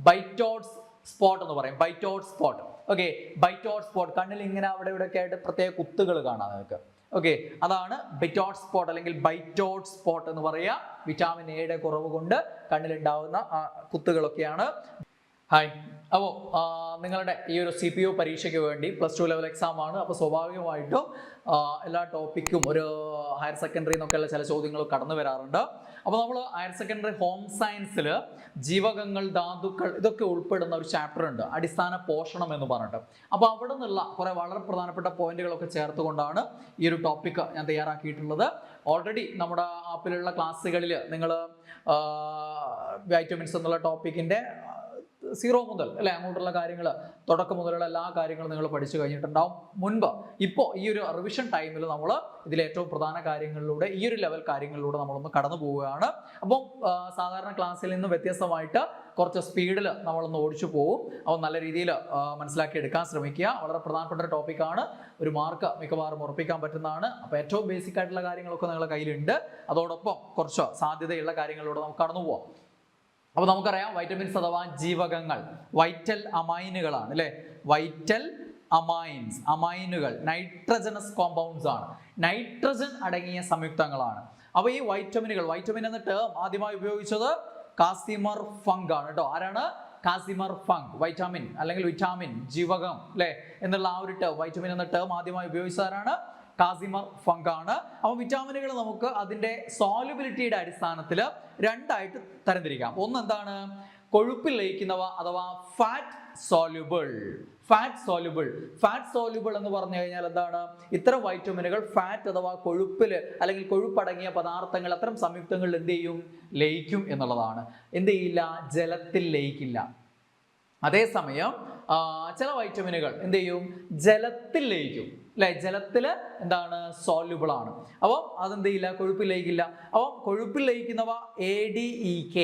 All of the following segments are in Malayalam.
ബൈറ്റോഡ് സ്പോട്ട് എന്ന് പറയും. Bitot's spot. Okay, Bitot's spot. കണ്ണിൽ ഇങ്ങനെ അവിടെ ഇവിടെ ഒക്കെ ആയിട്ട് പ്രത്യേക കുത്തുകൾ കാണാം നിങ്ങൾക്ക്. ഓക്കെ, അതാണ് ബൈറ്റോഡ് സ്പോട്ട് അല്ലെങ്കിൽ ബൈറ്റോഡ് സ്പോട്ട് എന്ന് പറയുക. വിറ്റാമിൻ എയുടെ കുറവ് കൊണ്ട് കണ്ണിലുണ്ടാവുന്ന കുത്തുകളൊക്കെയാണ്. ഹായ്, അപ്പോൾ നിങ്ങളുടെ ഈ ഒരു CPO പരീക്ഷയ്ക്ക് വേണ്ടി +2 ലെവൽ എക്സാം ആണ്. അപ്പോൾ സ്വാഭാവികമായിട്ടും എല്ലാ ടോപ്പിക്കും ഒരു ഹയർ സെക്കൻഡറി എന്നൊക്കെയുള്ള ചില ചോദ്യങ്ങൾ കടന്നു വരാറുണ്ട്. അപ്പോൾ നമ്മൾ ഹയർ സെക്കൻഡറി ഹോം സയൻസിൽ ജീവകങ്ങൾ, ധാതുക്കൾ ഇതൊക്കെ ഉൾപ്പെടുന്ന ഒരു ചാപ്റ്റർ ഉണ്ട്, അടിസ്ഥാന പോഷണം എന്ന് പറഞ്ഞിട്ട്. അപ്പോൾ അവിടെ നിന്നുള്ള കുറേ വളരെ പ്രധാനപ്പെട്ട പോയിന്റുകളൊക്കെ ചേർത്തുകൊണ്ടാണ് ഈ ഒരു ടോപ്പിക്ക് ഞാൻ തയ്യാറാക്കിയിട്ടുള്ളത്. ഓൾറെഡി നമ്മുടെ ആപ്പിലുള്ള ക്ലാസ്സുകളിൽ നിങ്ങൾ വൈറ്റമിൻസ് എന്നുള്ള ടോപ്പിക്കിൻ്റെ 0 മുതൽ അല്ലെ അങ്ങോട്ടുള്ള കാര്യങ്ങൾ, തുടക്കം മുതലുള്ള എല്ലാ കാര്യങ്ങളും നിങ്ങൾ പഠിച്ചു കഴിഞ്ഞിട്ടുണ്ടാവും മുൻപ്. ഇപ്പോൾ ഈ ഒരു റിവിഷൻ ടൈമിൽ നമ്മൾ ഇതിലെ ഏറ്റവും പ്രധാന കാര്യങ്ങളിലൂടെ, ഈ ഒരു ലെവൽ കാര്യങ്ങളിലൂടെ നമ്മളൊന്ന് കടന്നു പോവുകയാണ്. അപ്പം സാധാരണ ക്ലാസ്സിൽ നിന്ന് വ്യത്യസ്തമായിട്ട് കുറച്ച് സ്പീഡിൽ നമ്മളൊന്ന് ഓടിച്ചു പോകും. അപ്പോൾ നല്ല രീതിയിൽ മനസ്സിലാക്കി എടുക്കാൻ ശ്രമിക്കുക. വളരെ പ്രധാനപ്പെട്ട ഒരു ടോപ്പിക്കാണ്. ഒരു മാർക്ക് മിക്കവാറും ഉറപ്പിക്കാൻ പറ്റുന്നതാണ്. അപ്പോൾ ഏറ്റവും ബേസിക് ആയിട്ടുള്ള കാര്യങ്ങളൊക്കെ നിങ്ങളുടെ കയ്യിലുണ്ട്. അതോടൊപ്പം കുറച്ച് സാധ്യതയുള്ള കാര്യങ്ങളിലൂടെ നമുക്ക് കടന്നു പോവാം. അപ്പോൾ നമുക്കറിയാം വൈറ്റമിൻസ് അഥവാ ജീവകങ്ങൾ വൈറ്റൽ അമൈനുകളാണ് അല്ലേ. വൈറ്റൽ അമൈൻസ്, അമൈനുകൾ നൈട്രജനസ് കോമ്പൗണ്ട്സ് ആണ്, നൈട്രജൻ അടങ്ങിയ സംയുക്തങ്ങളാണ്. അപ്പോൾ ഈ വൈറ്റമിനുകൾ, വൈറ്റമിൻ എന്ന ടേം ആദ്യമായി ഉപയോഗിച്ചത് കാസിമർ ഫങ്ക് ആണ് കേട്ടോ. ആരാണ്? Casimir funk. വൈറ്റമിൻ അല്ലെങ്കിൽ വിറ്റാമിൻ, ജീവകം അല്ലേ എന്നുള്ള ആ ഒരു ടേം, വൈറ്റമിൻ എന്ന ടേം ആദ്യമായി ഉപയോഗിച്ചതാരാണ്? കാസിമർ ഫങ്ക് ആണ്. അപ്പോൾ വിറ്റാമിനുകൾ നമുക്ക് അതിൻ്റെ സോലുബിലിറ്റിയുടെ അടിസ്ഥാനത്തിൽ രണ്ടായിട്ട് തരംതിരിക്കാം. ഒന്ന് എന്താണ്? കൊഴുപ്പിൽ ലയിക്കുന്നവ അഥവാ fat soluble. Fat soluble, fat soluble എന്ന് പറഞ്ഞു കഴിഞ്ഞാൽ എന്താണ്? ഇത്തരം വൈറ്റമിനുകൾ ഫാറ്റ് അഥവാ കൊഴുപ്പിൽ അല്ലെങ്കിൽ കൊഴുപ്പടങ്ങിയ പദാർത്ഥങ്ങൾ, അത്തരം സംയുക്തങ്ങളിൽ എന്ത് ചെയ്യും? ലയിക്കും എന്നുള്ളതാണ്. എന്ത് ചെയ്യില്ല? ജലത്തിൽ ലയിക്കില്ല. അതേസമയം ചില വൈറ്റമിനുകൾ എന്ത് ചെയ്യും? ജലത്തിൽ ലയിക്കും അല്ലെ. ജലത്തിൽ എന്താണ്? സോല്യൂബിൾ ആണ്. അപ്പോൾ അതെന്ത് ചെയ്യില്ല? കൊഴുപ്പിൽ ലയിക്കില്ല. അപ്പോൾ കൊഴുപ്പിൽ ലയിക്കുന്നവ ADEK,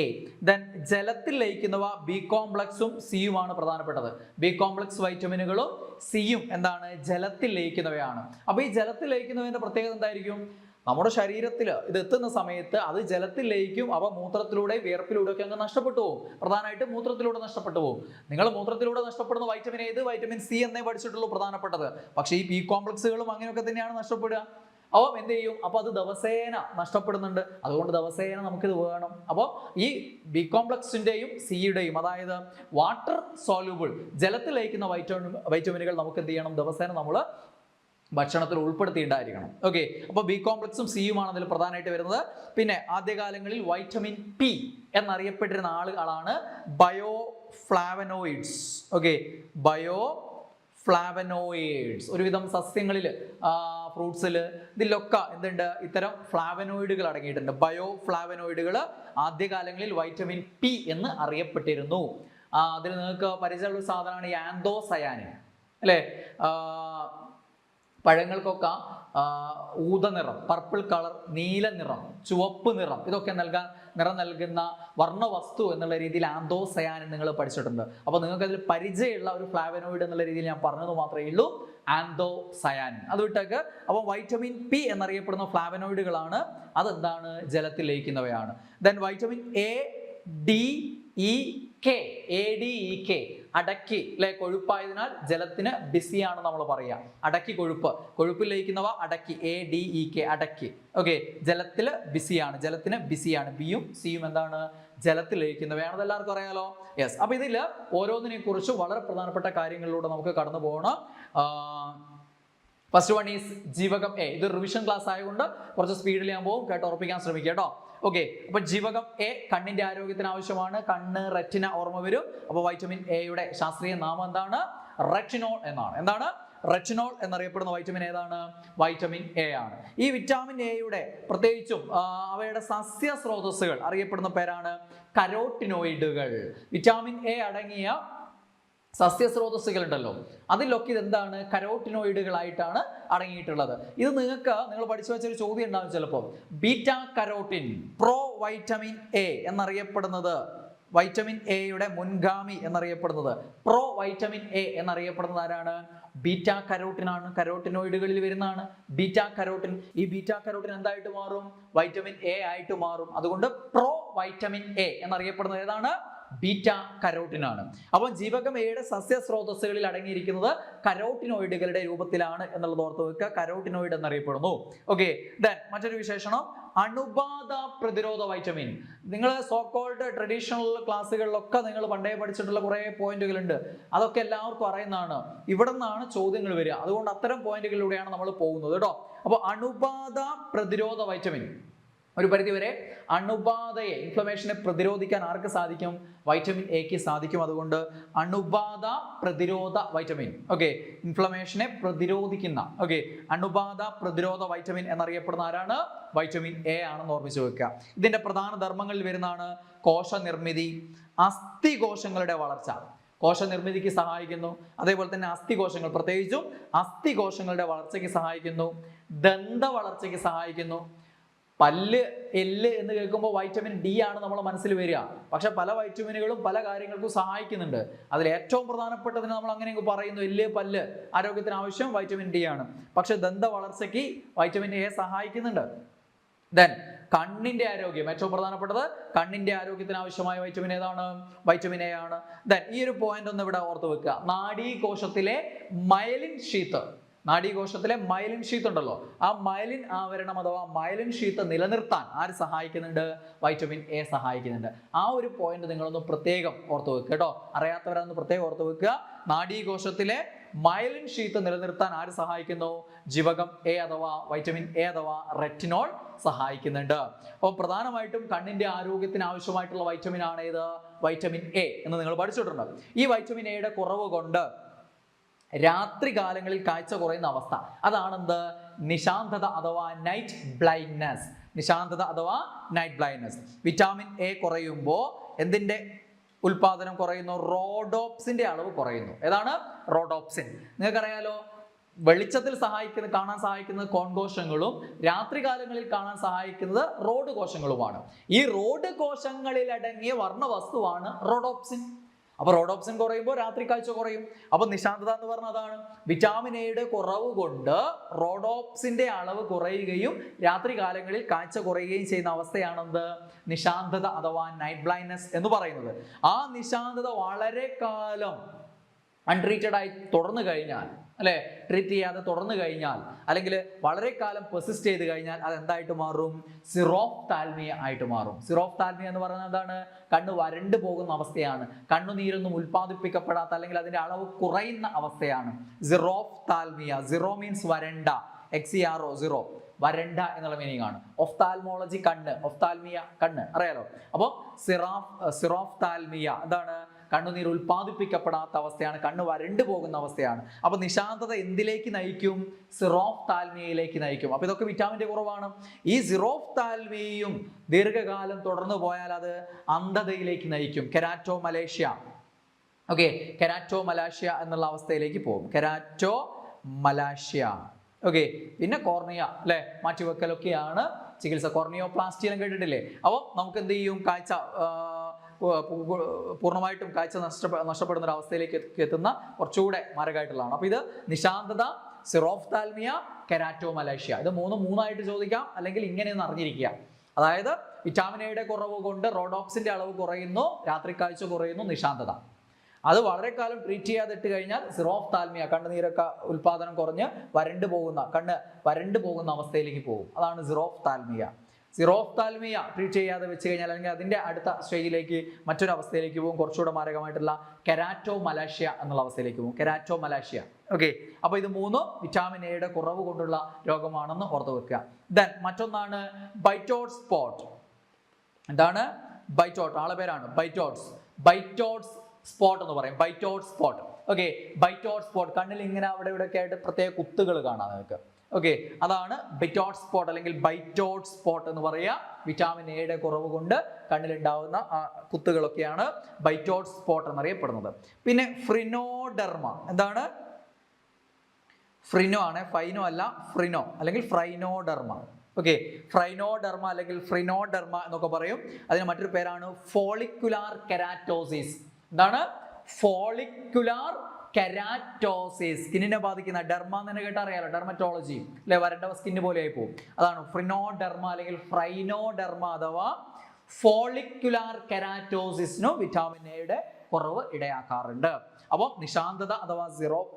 ദെൻ ജലത്തിൽ ലയിക്കുന്നവ B കോംപ്ലക്സും Cയുമാണ് പ്രധാനപ്പെട്ടത്. B കോംപ്ലക്സ് വൈറ്റമിനുകളും Cയും എന്താണ്? ജലത്തിൽ ലയിക്കുന്നവയാണ്. അപ്പോൾ ഈ ജലത്തിൽ ലയിക്കുന്നതിന്റെ പ്രത്യേകത എന്തായിരിക്കും? നമ്മുടെ ശരീരത്തിൽ ഇത് എത്തുന്ന സമയത്ത് അത് ജലത്തിൽ ലയിക്കും. അപ്പോൾ മൂത്രത്തിലൂടെ, വിയർപ്പിലൂടെ ഒക്കെ അങ്ങ് നഷ്ടപ്പെട്ടു പോകും. പ്രധാനമായിട്ടും മൂത്രത്തിലൂടെ നഷ്ടപ്പെട്ടു പോകും. നിങ്ങൾ മൂത്രത്തിലൂടെ നഷ്ടപ്പെടുന്ന വൈറ്റമിൻ ഏത്? വൈറ്റമിൻ C എന്നേ പഠിച്ചിട്ടുള്ളൂ പ്രധാനപ്പെട്ടത്. പക്ഷേ ഈ B കോംപ്ലക്സുകളും അങ്ങനെയൊക്കെ തന്നെയാണ് നഷ്ടപ്പെടുക. അപ്പോൾ എന്ത് ചെയ്യും? അപ്പോൾ അത് ദിവസേന നഷ്ടപ്പെടുന്നുണ്ട്. അതുകൊണ്ട് ദിവസേന നമുക്കിത് വേണം. അപ്പോൾ ഈ B കോംപ്ലക്സിൻ്റെയും Cയുടെയും, അതായത് വാട്ടർ സോല്യൂബിൾ ജലത്തിൽ ലയിക്കുന്ന വൈറ്റമിനുകൾ നമുക്ക് എന്ത് ചെയ്യണം? ദിവസേന നമ്മൾ ഭക്ഷണത്തിൽ ഉൾപ്പെടുത്തിയിട്ടുണ്ടായിരിക്കണം. ഓക്കെ, അപ്പോൾ B കോംപ്ലക്സും Cയുമാണ് അതിൽ പ്രധാനമായിട്ട് വരുന്നത്. പിന്നെ ആദ്യകാലങ്ങളിൽ വൈറ്റമിൻ P എന്നറിയപ്പെട്ടിരുന്ന ആളുകളാണ് bio flavonoids. Okay, bio flavonoids. ഒരുവിധം സസ്യങ്ങളിൽ, ഫ്രൂട്ട്സിൽ, ഇതിലൊക്കെ എന്തുണ്ട്? ഇത്തരം ഫ്ലാവനോയിഡുകൾ അടങ്ങിയിട്ടുണ്ട്. ബയോ ഫ്ലാവനോയിഡുകൾ ആദ്യകാലങ്ങളിൽ വൈറ്റമിൻ P എന്ന് അറിയപ്പെട്ടിരുന്നു. അതിൽ നിങ്ങൾക്ക് പരിചയമുള്ള സാധനമാണ് ഈ ആന്തോസയാനിൻ അല്ലേ. പഴങ്ങൾക്കൊക്കെ ഊതനിറം, പർപ്പിൾ കളർ, നീല നിറം, ചുവപ്പ് നിറം, ഇതൊക്കെ നിറം നൽകുന്ന വർണ്ണവസ്തു എന്നുള്ള രീതിയിൽ ആന്തോസയാനിൻ നിങ്ങൾ പഠിച്ചിട്ടുണ്ട്. അപ്പോൾ നിങ്ങൾക്ക് അതിൽ പരിചയമുള്ള ഒരു ഫ്ലാവനോയിഡ് എന്നുള്ള രീതിയിൽ ഞാൻ പറഞ്ഞത് മാത്രമേ ഉള്ളൂ ആന്തോസയാനിൻ. അത് വിട്ടേക്ക്. അപ്പോൾ വൈറ്റമിൻ P എന്നറിയപ്പെടുന്ന ഫ്ലാവനോയിഡുകളാണ്. അതെന്താണ്? ജലത്തിൽ ലയിക്കുന്നവയാണ്. ദെൻ വൈറ്റമിൻ ADEK, അടക്കി അല്ലെ. കൊഴുപ്പായതിനാൽ ജലത്തിന് ബിസിയാണ് നമ്മൾ പറയുക. അടക്കി കൊഴുപ്പ്, കൊഴുപ്പിൽ ലയിക്കുന്നവ അടക്കി, ADEK അടക്കി. ഓക്കെ, ജലത്തിൽ ബിസിയാണ്, ജലത്തിന് ബിസിയാണ്. Bയും Cയും എന്താണ്? ജലത്തിൽ ലയിക്കുന്നവയാണ്. അതെല്ലാവർക്കും അറിയാലോ. യെസ്. അപ്പോൾ ഇതിൽ ഓരോന്നിനെ കുറിച്ച് വളരെ പ്രധാനപ്പെട്ട കാര്യങ്ങളിലൂടെ നമുക്ക് കടന്നു പോകണം. ഫസ്റ്റ് വൺ ഈസ് ജീവകം A. ഇത് റിവിഷൻ ക്ലാസ് ആയതുകൊണ്ട് കുറച്ച് സ്പീഡിൽ ഞാൻ പോകും, കേട്ട് ഉറപ്പിക്കാൻ ശ്രമിക്കുക കേട്ടോ. ഓക്കെ, അപ്പൊ ജീവകം A കണ്ണിന്റെ ആരോഗ്യത്തിന് ആവശ്യമാണ്. കണ്ണ്, റെറ്റിന ഓർമ്മ വരും. അപ്പോൾ വൈറ്റമിൻ എയുടെ ശാസ്ത്രീയ നാമം എന്താണ്? റെറ്റിനോൾ എന്നാണ്. എന്താണ്? റെറ്റിനോൾ എന്നറിയപ്പെടുന്ന വൈറ്റമിൻ ഏതാണ്? വൈറ്റമിൻ A ആണ്. ഈ വിറ്റാമിൻ എയുടെ പ്രത്യേകിച്ചും അവയുടെ സസ്യ സ്രോതസ്സുകൾ അറിയപ്പെടുന്ന പേരാണ് കരോട്ടിനോയിഡുകൾ. വിറ്റാമിൻ A അടങ്ങിയ സസ്യസ്രോതസ്സുകൾ ഉണ്ടല്ലോ, അതിലൊക്കെ ഇതെന്താണ്? കരോട്ടിനോയിഡുകളായിട്ടാണ് അടങ്ങിയിട്ടുള്ളത്. ഇത് നിങ്ങൾ പഠിച്ചു വെച്ചൊരു ചോദ്യം ഉണ്ടാവും ചിലപ്പോൾ. Beta carotene, pro vitamin A എന്നറിയപ്പെടുന്നത്, വൈറ്റമിൻ എയുടെ മുൻഗാമി എന്നറിയപ്പെടുന്നത്, പ്രോ വൈറ്റമിൻ A എന്നറിയപ്പെടുന്നത് ആരാണ്? ബീറ്റ കരോട്ടിൻ ആണ്. കരോട്ടിനോയിഡുകളിൽ വരുന്നതാണ് ബീറ്റ കരോട്ടിൻ. ഈ ബീറ്റ കരോട്ടിൻ എന്തായിട്ട് മാറും? വൈറ്റമിൻ A ആയിട്ട് മാറും. അതുകൊണ്ട് പ്രോ വൈറ്റമിൻ A എന്നറിയപ്പെടുന്നത് ഏതാണ്? ബീറ്റ കരോട്ടിനാണ്. അപ്പം ജീവകം എയുടെ സസ്യസ്രോതസ്സുകളിൽ അടങ്ങിയിരിക്കുന്നത് കരോട്ടിനോയിഡുകളുടെ രൂപത്തിലാണ് എന്നുള്ളത് ഓർത്ത് വെക്കുക. കരോട്ടിനോയിഡ് എന്നറിയപ്പെടുന്നു. ഓക്കെ, ദെൻ മറ്റൊരു വിശേഷണം അണുബാധ പ്രതിരോധ വൈറ്റമിൻ. നിങ്ങൾ സോക്കോൾഡ് ട്രഡീഷണൽ ക്ലാസ്സുകളിലൊക്കെ നിങ്ങൾ പണ്ടേ പഠിച്ചിട്ടുള്ള കുറേ പോയിന്റുകളുണ്ട്. അതൊക്കെ എല്ലാവർക്കും അറിയുന്നതാണ്. ഇവിടെ നിന്നാണ് ചോദ്യങ്ങൾ വരിക. അതുകൊണ്ട് അത്തരം പോയിന്റുകളിലൂടെയാണ് നമ്മൾ പോകുന്നത് കേട്ടോ. അപ്പോൾ അണുബാധ പ്രതിരോധ വൈറ്റമിൻ ഒരു പരിധിവരെ അണുബാധയെ, ഇൻഫ്ലമേഷനെ പ്രതിരോധിക്കാൻ ആർക്ക് സാധിക്കും? വൈറ്റമിൻ എക്ക് സാധിക്കും. അതുകൊണ്ട് അണുബാധ പ്രതിരോധ വൈറ്റമിൻ, ഓക്കെ, ഇൻഫ്ലമേഷനെ പ്രതിരോധിക്കുന്ന, ഓക്കെ, അണുബാധ പ്രതിരോധ വൈറ്റമിൻ എന്നറിയപ്പെടുന്ന ആരാണ്? വൈറ്റമിൻ എ ആണെന്ന് ഓർമ്മിച്ച് വെക്കുക. ഇതിന്റെ പ്രധാന ധർമ്മങ്ങളിൽ വരുന്നതാണ് കോശനിർമ്മിതി, അസ്ഥികോശങ്ങളുടെ വളർച്ച, കോശനിർമ്മിതിക്ക് സഹായിക്കുന്നു. അതേപോലെ തന്നെ അസ്ഥികോശങ്ങൾ, പ്രത്യേകിച്ചും അസ്ഥികോശങ്ങളുടെ വളർച്ചയ്ക്ക് സഹായിക്കുന്നു. ദന്ത വളർച്ചയ്ക്ക് സഹായിക്കുന്നു. പല്ല്, എല്ല് എന്ന് കേൾക്കുമ്പോൾ വൈറ്റമിൻ ഡി ആണ് നമ്മളെ മനസ്സിൽ വരിക. പക്ഷെ പല വൈറ്റമിനുകളും പല കാര്യങ്ങൾക്കും സഹായിക്കുന്നുണ്ട്. അതിൽ ഏറ്റവും പ്രധാനപ്പെട്ടതിന് നമ്മൾ അങ്ങനെ പറയുന്നു, എല്ല്, പല്ല് ആരോഗ്യത്തിന് ആവശ്യം വൈറ്റമിൻ ഡി ആണ്. പക്ഷെ ദന്ത വളർച്ചയ്ക്ക് വൈറ്റമിൻ എ സഹായിക്കുന്നുണ്ട്. ദെൻ കണ്ണിന്റെ ആരോഗ്യം, ഏറ്റവും പ്രധാനപ്പെട്ടത് കണ്ണിന്റെ ആരോഗ്യത്തിന് ആവശ്യമായ വൈറ്റമിൻ ഏതാണ്? വൈറ്റമിൻ എ ആണ്. ദെൻ ഈ ഒരു പോയിന്റ് ഒന്ന് ഇവിടെ ഓർത്ത് വെക്കുക. നാഡീകോശത്തിലെ മയലിൻ ഷീത്ത്, നാഡീകോശത്തിലെ മൈലിൻ ഷീത്ത് ഉണ്ടല്ലോ, ആ മൈലിൻ ആവരണം അഥവാ മൈലിൻ ഷീത്ത് നിലനിർത്താൻ ആര് സഹായിക്കുന്നുണ്ട്? വൈറ്റമിൻ എ സഹായിക്കുന്നുണ്ട്. ആ ഒരു പോയിന്റ് നിങ്ങളൊന്ന് പ്രത്യേകം ഓർത്ത് വെക്കുക കേട്ടോ. അറിയാത്തവരൊന്ന് പ്രത്യേകം ഓർത്ത് വെക്കുക. നാഡീകോശത്തിലെ മൈലിൻ ഷീത്ത് നിലനിർത്താൻ ആര് സഹായിക്കുന്നു? ജീവകം എ അഥവാ വൈറ്റമിൻ എ അഥവാ റെറ്റിനോൾ സഹായിക്കുന്നുണ്ട്. അപ്പോൾ പ്രധാനമായിട്ടും കണ്ണിന്റെ ആരോഗ്യത്തിന് ആവശ്യമായിട്ടുള്ള വൈറ്റമിൻ ആണ് ഇത്? വൈറ്റമിൻ എ എന്ന് നിങ്ങൾ പഠിച്ചിട്ടുണ്ട്. ഈ വൈറ്റമിൻ എയുടെ കുറവ് കൊണ്ട് രാത്രി കാലങ്ങളിൽ കാഴ്ച കുറയുന്ന അവസ്ഥ, അതാണെന്ത്? നിശാന്തത അഥവാ നൈറ്റ് ബ്ലൈൻഡ്നെസ്. നിശാന്തത അഥവാ നൈറ്റ് ബ്ലൈൻഡ്നെസ്. വിറ്റാമിൻ എ കുറയുമ്പോൾ എന്തിന്റെ ഉൽപാദനം കുറയുന്നു? റോഡോപ്സിന്റെ അളവ് കുറയുന്നു. ഏതാണ്? റോഡോപ്സിൻ. നിങ്ങൾക്കറിയാലോ, വെളിച്ചത്തിൽ കാണാൻ സഹായിക്കുന്നത് കോൺകോശങ്ങളും രാത്രി കാലങ്ങളിൽ കാണാൻ സഹായിക്കുന്നത് റോഡ് കോശങ്ങളുമാണ്. ഈ റോഡ് കോശങ്ങളിൽ അടങ്ങിയ വർണ്ണവസ്തുവാണ് റോഡോപ്സിൻ. അപ്പൊ റോഡോപ്സിൻ കുറയുമ്പോൾ രാത്രി കാഴ്ച കുറയും. അപ്പൊ നിശാന്തത എന്ന് പറഞ്ഞാൽ അതാണ്. വിറ്റാമിൻ എയുടെ കുറവ് കൊണ്ട് റോഡോപ്സിന്റെ അളവ് കുറയുകയും രാത്രി കാലങ്ങളിൽ കാഴ്ച കുറയുകയും ചെയ്യുന്ന അവസ്ഥയാണെന്ത്? നിശാന്തത അഥവാ നൈറ്റ് ബ്ലൈൻഡ്നെസ് എന്ന് പറയുന്നത്. ആ നിശാന്തത വളരെ കാലം അൺട്രീറ്റഡ് ആയി തുടർന്നു കഴിഞ്ഞാൽ, അല്ലെ, ട്രീറ്റ് ചെയ്യാതെ തുടർന്നു കഴിഞ്ഞാൽ, അല്ലെങ്കിൽ വളരെ കാലം പെർസിസ്റ്റ് ചെയ്ത് കഴിഞ്ഞാൽ അത് എന്തായിട്ട് മാറും? സിറോഫ്താൽമിയ ആയിട്ട് മാറും. സിറോഫ്താൽമിയ എന്ന് പറയുന്നത് എന്താണ്? കണ്ണ് വരണ്ടു പോകുന്ന അവസ്ഥയാണ്. കണ്ണുനീരൊന്നും ഉൽപ്പാദിപ്പിക്കപ്പെടാത്ത അല്ലെങ്കിൽ അതിന്റെ അളവ് കുറയുന്ന അവസ്ഥയാണ് സിറോഫ്താൽമിയ. സിറോ മീൻസ് വരണ്ട, XERO, സിറോ, വരണ്ട എന്നുള്ള മീനിങ് ആണ്. ഒഫ്താൽമോളജി കണ്ണ്, ഒഫ്താൽമിയ കണ്ണ്, അറിയാലോ. അപ്പോൾ സിറോഫ്താൽമിയ എന്താണ്? കണ്ണുനീർ ഉൽപ്പാദിപ്പിക്കപ്പെടാത്ത അവസ്ഥയാണ്, കണ്ണ് വരണ്ടു പോകുന്ന അവസ്ഥയാണ്. അപ്പൊ നിശാന്തത എന്തിലേക്ക് നയിക്കും? സിറോഫ്താൽമിയയിലേക്ക് നയിക്കും. അപ്പൊ ഇതൊക്കെ വിറ്റാമിന്റെ കുറവാണ്. ഈ സിറോഫ്താൽമിയയും ദീർഘകാലം തുടർന്നു പോയാൽ അത് അന്ധതയിലേക്ക് നയിക്കും. കെരാറ്റോമലേഷ്യ, ഓക്കെ, കെരാറ്റോമലാഷ്യ എന്നുള്ള അവസ്ഥയിലേക്ക് പോകും. കെരാറ്റോമലാഷ്യ, ഓക്കെ. പിന്നെ കോർണിയ, അല്ലെ, മാറ്റിവെക്കലൊക്കെയാണ് ചികിത്സ. കോർണിയോപ്ലാസ്റ്റി എല്ലാം കേട്ടിട്ടില്ലേ? അപ്പോൾ നമുക്ക് എന്ത് ചെയ്യും? കാഴ്ച പൂർണ്ണമായിട്ടും കാഴ്ച നഷ്ടപ്പെടുന്ന ഒരു അവസ്ഥയിലേക്ക് എത്തുന്ന കുറച്ചുകൂടെ മാരകമായിട്ടുള്ളതാണ്. അപ്പൊ ഇത് നിശാന്തത, സിറോഫ്താൽമിയ, കെരാറ്റോമലേഷ്യ, ഇത് മൂന്നായിട്ട് ചോദിക്കാം. അല്ലെങ്കിൽ ഇങ്ങനെയൊന്ന് അറിഞ്ഞിരിക്കുക. അതായത് വിറ്റാമിൻ എയുടെ കുറവ് കൊണ്ട് റോഡോപ്സിന്റെ അളവ് കുറയുന്നു, രാത്രി കാഴ്ച കുറയുന്നു, നിശാന്തത. അത് വളരെ കാലം ട്രീറ്റ് ചെയ്യാതെ ഇട്ട് കഴിഞ്ഞാൽ സിറോഫ്താൽമിയ, കണ്ണുനീരൊക്കെ ഉൽപാദനം കുറഞ്ഞ് കണ്ണ് വരണ്ടു പോകുന്ന അവസ്ഥയിലേക്ക് പോകും. അതാണ് സിറോഫ്താൽമിയ. സിറോഫ്താൽമിയ ട്രീറ്റ് ചെയ്യാതെ വെച്ച് കഴിഞ്ഞാൽ, അല്ലെങ്കിൽ അതിന്റെ അടുത്ത സ്റ്റേജിലേക്ക് മറ്റൊരു അവസ്ഥയിലേക്ക് പോകും, കുറച്ചുകൂടെ മാരകമായിട്ടുള്ള കെരാറ്റോമലാഷ്യ എന്നുള്ള അവസ്ഥയിലേക്ക് പോകും. കെരാറ്റോമലാഷ്യ, ഓക്കെ. അപ്പൊ ഇത് മൂന്നും വിറ്റാമിൻ എയുടെ കുറവ് കൊണ്ടുള്ള രോഗമാണെന്ന് ഓർത്ത് വെക്കുക. ദെൻ മറ്റൊന്നാണ് ബൈറ്റോട്ട് സ്പോട്ട്. എന്താണ് ബൈറ്റോട്ട്? ആളെ പേരാണ് ബൈറ്റോട്സ്. ബൈറ്റോട്സ് സ്പോട്ട് എന്ന് പറയും. ബൈറ്റോട്ട് സ്പോട്ട്, ഓക്കെ. ബൈറ്റോട്ട് സ്പോട്ട്, കണ്ണിൽ ഇങ്ങനെ അവിടെ ഇവിടെ ഒക്കെ ആയിട്ട് പ്രത്യേക കുത്തുകൾ കാണാം നിങ്ങൾക്ക്, ഓക്കെ. അതാണ് ബൈറ്റോട്ട് സ്പോട്ട് അല്ലെങ്കിൽ ബൈറ്റോട്ട് സ്പോട്ട് എന്ന് പറയുക. വിറ്റാമിൻ എയുടെ കുറവ് കൊണ്ട് കണ്ണിലുണ്ടാവുന്ന കുത്തുകളൊക്കെയാണ് ബൈറ്റോട്ട് സ്പോട്ട് എന്നറിയപ്പെടുന്നത്. പിന്നെ ഫ്രിനോഡെർമ. എന്താണ്? ഫ്രിനോ ആണ്, ഫൈനോ അല്ല, ഫ്രിനോ അല്ലെങ്കിൽ ഫ്രൈനോഡെർമ, ഓക്കെ. ഫ്രൈനോഡെർമ അല്ലെങ്കിൽ ഫ്രിനോഡെർമ എന്നൊക്കെ പറയും. അതിന് മറ്റൊരു പേരാണ് ഫോളിക്കുലാർ കെരാറ്റോസിസ്. എന്താണ്? Follicular keratosis. സ്കിന്നിനെ ബാധിക്കുന്ന, ഡെർമ എന്ന് തന്നെ കേട്ടാൽ അറിയാലോ, ഡെർമറ്റോളജി, അല്ലെ, വരണ്ട സ്കിന്ന് പോലെ ആയി പോകും. അതാണ് ഫ്രിനോഡെർമ അല്ലെങ്കിൽ ഫ്രൈനോഡെർമ അഥവാ ഫോളിക്കുലാർ കെരാറ്റോസിസിനും വിറ്റാമിൻ എയുടെ കുറവ് ഇടയാക്കാറുണ്ട്. അപ്പോൾ നിശാന്തത അഥവാ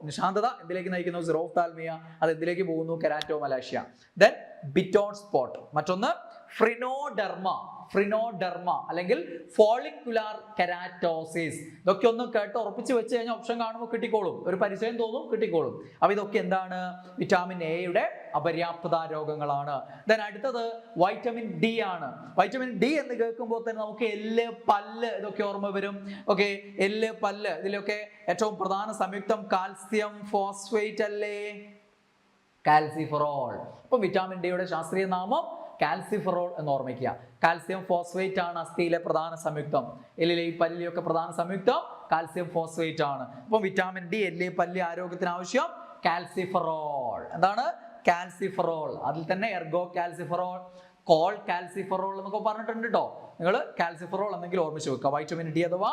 നിശാന്തത എന്തിലേക്ക് നയിക്കുന്നു? സിറോഫ്താൽമിയ. അത് എന്തിലേക്ക് പോകുന്നു? കെരാറ്റോമലാഷ്യ. Then Bitot's spot. മറ്റൊന്ന് ഫ്രിനോഡെർമ അല്ലെങ്കിൽ ഫോളിക്കുലാർ കെരാറ്റോസിസ്. ഇതൊക്കെ ഒന്ന് കേട്ട് ഉറപ്പിച്ച് വെച്ച് കഴിഞ്ഞാൽ ഓപ്ഷൻ കാണുമ്പോൾ കിട്ടിക്കോളും, ഒരു പരിചയം തോന്നും, കിട്ടിക്കോളും. അപ്പോൾ ഇതൊക്കെ എന്താണ്? വിറ്റാമിൻ എയുടെ അപര്യാപ്തത രോഗങ്ങളാണ്. ദെൻ അടുത്തത് വൈറ്റമിൻ ഡി ആണ്. വൈറ്റമിൻ ഡി എന്ന് കേൾക്കുമ്പോൾ തന്നെ നമുക്ക് എല്ല്, പല്ല് ഇതൊക്കെ ഓർമ്മ വരും. ഓക്കെ, എല്ല്, പല്ല് ഇതിലൊക്കെ ഏറ്റവും പ്രധാന സംയുക്തം കാൽസ്യം ഫോസ്ഫേറ്റ് അല്ലേ? കാൽസിഫെറോൾ. അപ്പൊ വിറ്റാമിൻ ഡിയുടെ ശാസ്ത്രീയ നാമം കാൽസിഫെറോൾ എന്ന് ഓർമ്മിക്കുക. കാൽസ്യം ഫോസ്ഫേറ്റ് ആണ് അസ്ഥിയിലെ പ്രധാന സംയുക്തം. എല്ലിലെയും പല്ലിലെയൊക്കെ പ്രധാന സംയുക്തം കാൽസ്യം ഫോസ്ഫേറ്റ് ആണ്. അപ്പൊ വിറ്റാമിൻ ഡി എല്ല്, പല്ല് ആരോഗ്യത്തിന് ആവശ്യം കാൽസിഫെറോൾ. എന്താണ്? കാൽസിഫെറോൾ. അതിൽ തന്നെ എർഗോ കാൽസിഫെറോൾ, കോൾ കാൽസിഫെറോൾ എന്നൊക്കെ പറഞ്ഞിട്ടുണ്ട് കേട്ടോ. നിങ്ങൾ കാൽസിഫെറോൾ എന്തെങ്കിലും ഓർമ്മിച്ച് വെക്കുക. വൈറ്റമിൻ ഡി അഥവാ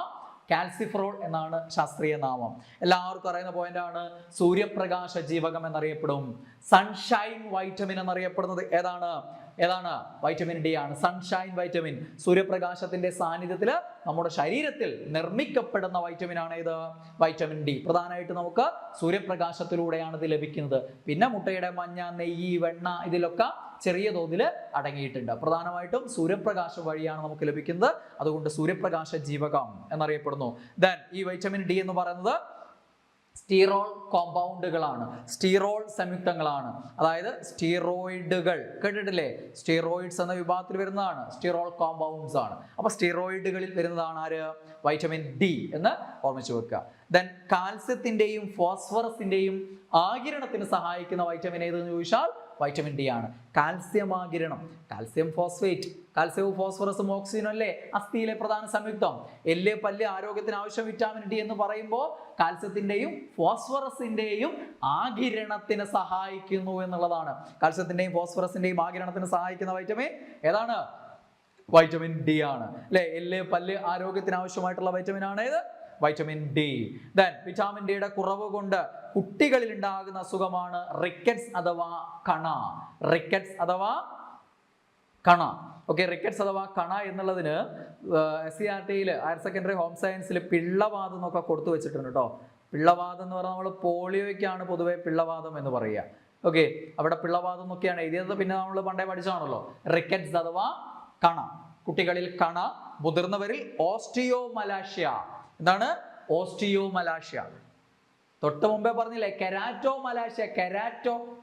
കാൽസിഫെറോൾ എന്നാണ് ശാസ്ത്രീയ നാമം. എല്ലാവർക്കും അറിയുന്ന പോയിന്റ് ആണ്. സൂര്യപ്രകാശ ജീവകം എന്നറിയപ്പെടും. സൺഷൈൻ വൈറ്റമിൻ എന്നറിയപ്പെടുന്നത് ഏതാണ്? വൈറ്റമിൻ ഡി ആണ്. Sunshine vitamin. സൂര്യപ്രകാശത്തിന്റെ സാന്നിധ്യത്തിൽ നമ്മുടെ ശരീരത്തിൽ നിർമ്മിക്കപ്പെടുന്ന വൈറ്റമിൻ ആണ് ഇത്, വൈറ്റമിൻ ഡി. പ്രധാനമായിട്ട് നമുക്ക് സൂര്യപ്രകാശത്തിലൂടെയാണ് ഇത് ലഭിക്കുന്നത്. പിന്നെ മുട്ടയുടെ മഞ്ഞ, നെയ്യ്, വെണ്ണ ഇതിലൊക്കെ ചെറിയ തോതിൽ അടങ്ങിയിട്ടുണ്ട്. പ്രധാനമായിട്ടും സൂര്യപ്രകാശം വഴിയാണ് നമുക്ക് ലഭിക്കുന്നത്. അതുകൊണ്ട് സൂര്യപ്രകാശ ജീവകം എന്നറിയപ്പെടുന്നു. ദെൻ ഈ വൈറ്റമിൻ ഡി എന്ന് പറയുന്നത് സ്റ്റീറോൾ കോമ്പൗണ്ടുകളാണ്, സ്റ്റീറോൾ സംയുക്തങ്ങളാണ്. അതായത് സ്റ്റീറോയിഡുകൾ കേട്ടിട്ടില്ലേ? സ്റ്റീറോയിഡ്സ് എന്ന വിഭാഗത്തിൽ വരുന്നതാണ്, സ്റ്റീറോൾ കോമ്പൗണ്ട്സ് ആണ്. അപ്പൊ സ്റ്റീറോയിഡുകളിൽ വരുന്നതാണ് ആര്? വൈറ്റമിൻ ഡി എന്ന് ഓർമ്മിച്ചു വെക്കുക. ദെൻ കാൽസ്യത്തിന്റെയും ഫോസ്ഫറസിന്റെയും ആഗിരണത്തിന് സഹായിക്കുന്ന വൈറ്റമിൻ ഏതെന്ന് ചോദിച്ചാൽ വൈറ്റമിൻ ഡി ആണ്. കാൽസ്യം ആഗിരണം, കാൽസ്യം ഫോസ്ഫേറ്റ്, കാൽസ്യവും ഫോസ്ഫറസും ഓക്സിജനും അല്ലേ അസ്ഥിയിലെ പ്രധാന സംയുക്തം. എല്ല്, പല്ല് ആരോഗ്യത്തിന് ആവശ്യം വിറ്റാമിൻ ഡി എന്ന് പറയുമ്പോൾ കാൽസ്യത്തിന്റെയും ഫോസ്ഫറസിന്റെയും ആഗിരണത്തിന് സഹായിക്കുന്നു എന്നുള്ളതാണ്. കാൽസ്യത്തിന്റെയും ഫോസ്ഫറസിന്റെയും ആഗിരണത്തിന് സഹായിക്കുന്ന വൈറ്റമിൻ ഏതാണ്? വൈറ്റമിൻ ഡി ആണ് അല്ലെ. എല്ല്, പല്ല് ആരോഗ്യത്തിന് ആവശ്യമായിട്ടുള്ള വൈറ്റമിൻ ആണ് ഏത്? Vitamin D. ദെൻ വിറ്റാമിൻ ഡിയുടെ കുറവ് കൊണ്ട് കുട്ടികളിൽ ഉണ്ടാകുന്ന അസുഖമാണ് റിക്കറ്റ്സ് അഥവാ കണ. റിക്കറ്റ്സ് അഥവാ കണ. ഓക്കെ, റിക്കറ്റ്സ് അഥവാ കണ എന്നുള്ളതിന് SCERT-യിൽ ഹയർ സെക്കൻഡറി ഹോം സയൻസിൽ പിള്ളവാദം എന്നൊക്കെ കൊടുത്തു വെച്ചിട്ടുണ്ട് കേട്ടോ. പിള്ളവാദം എന്ന് പറഞ്ഞാൽ നമ്മൾ പോളിയോയ്ക്കാണ് പൊതുവെ പിള്ളവാദം എന്ന് പറയുക. ഓക്കെ, അവിടെ പിള്ളവാദം എന്നൊക്കെയാണ് എഴുതിയത്. പിന്നെ നമ്മൾ പണ്ടേ പഠിച്ചാണല്ലോ. റിക്കറ്റ്സ് അഥവാ കണ, കുട്ടികളിൽ കണ, മുതിർന്നവരിൽ ഓസ്റ്റിയോമലാഷ്യ. എന്താണ് ഓസ്റ്റിയോമലാഷ്യ? തൊട്ട് മുമ്പേ പറഞ്ഞില്ലേ കെരാറ്റോമലാഷ്യ,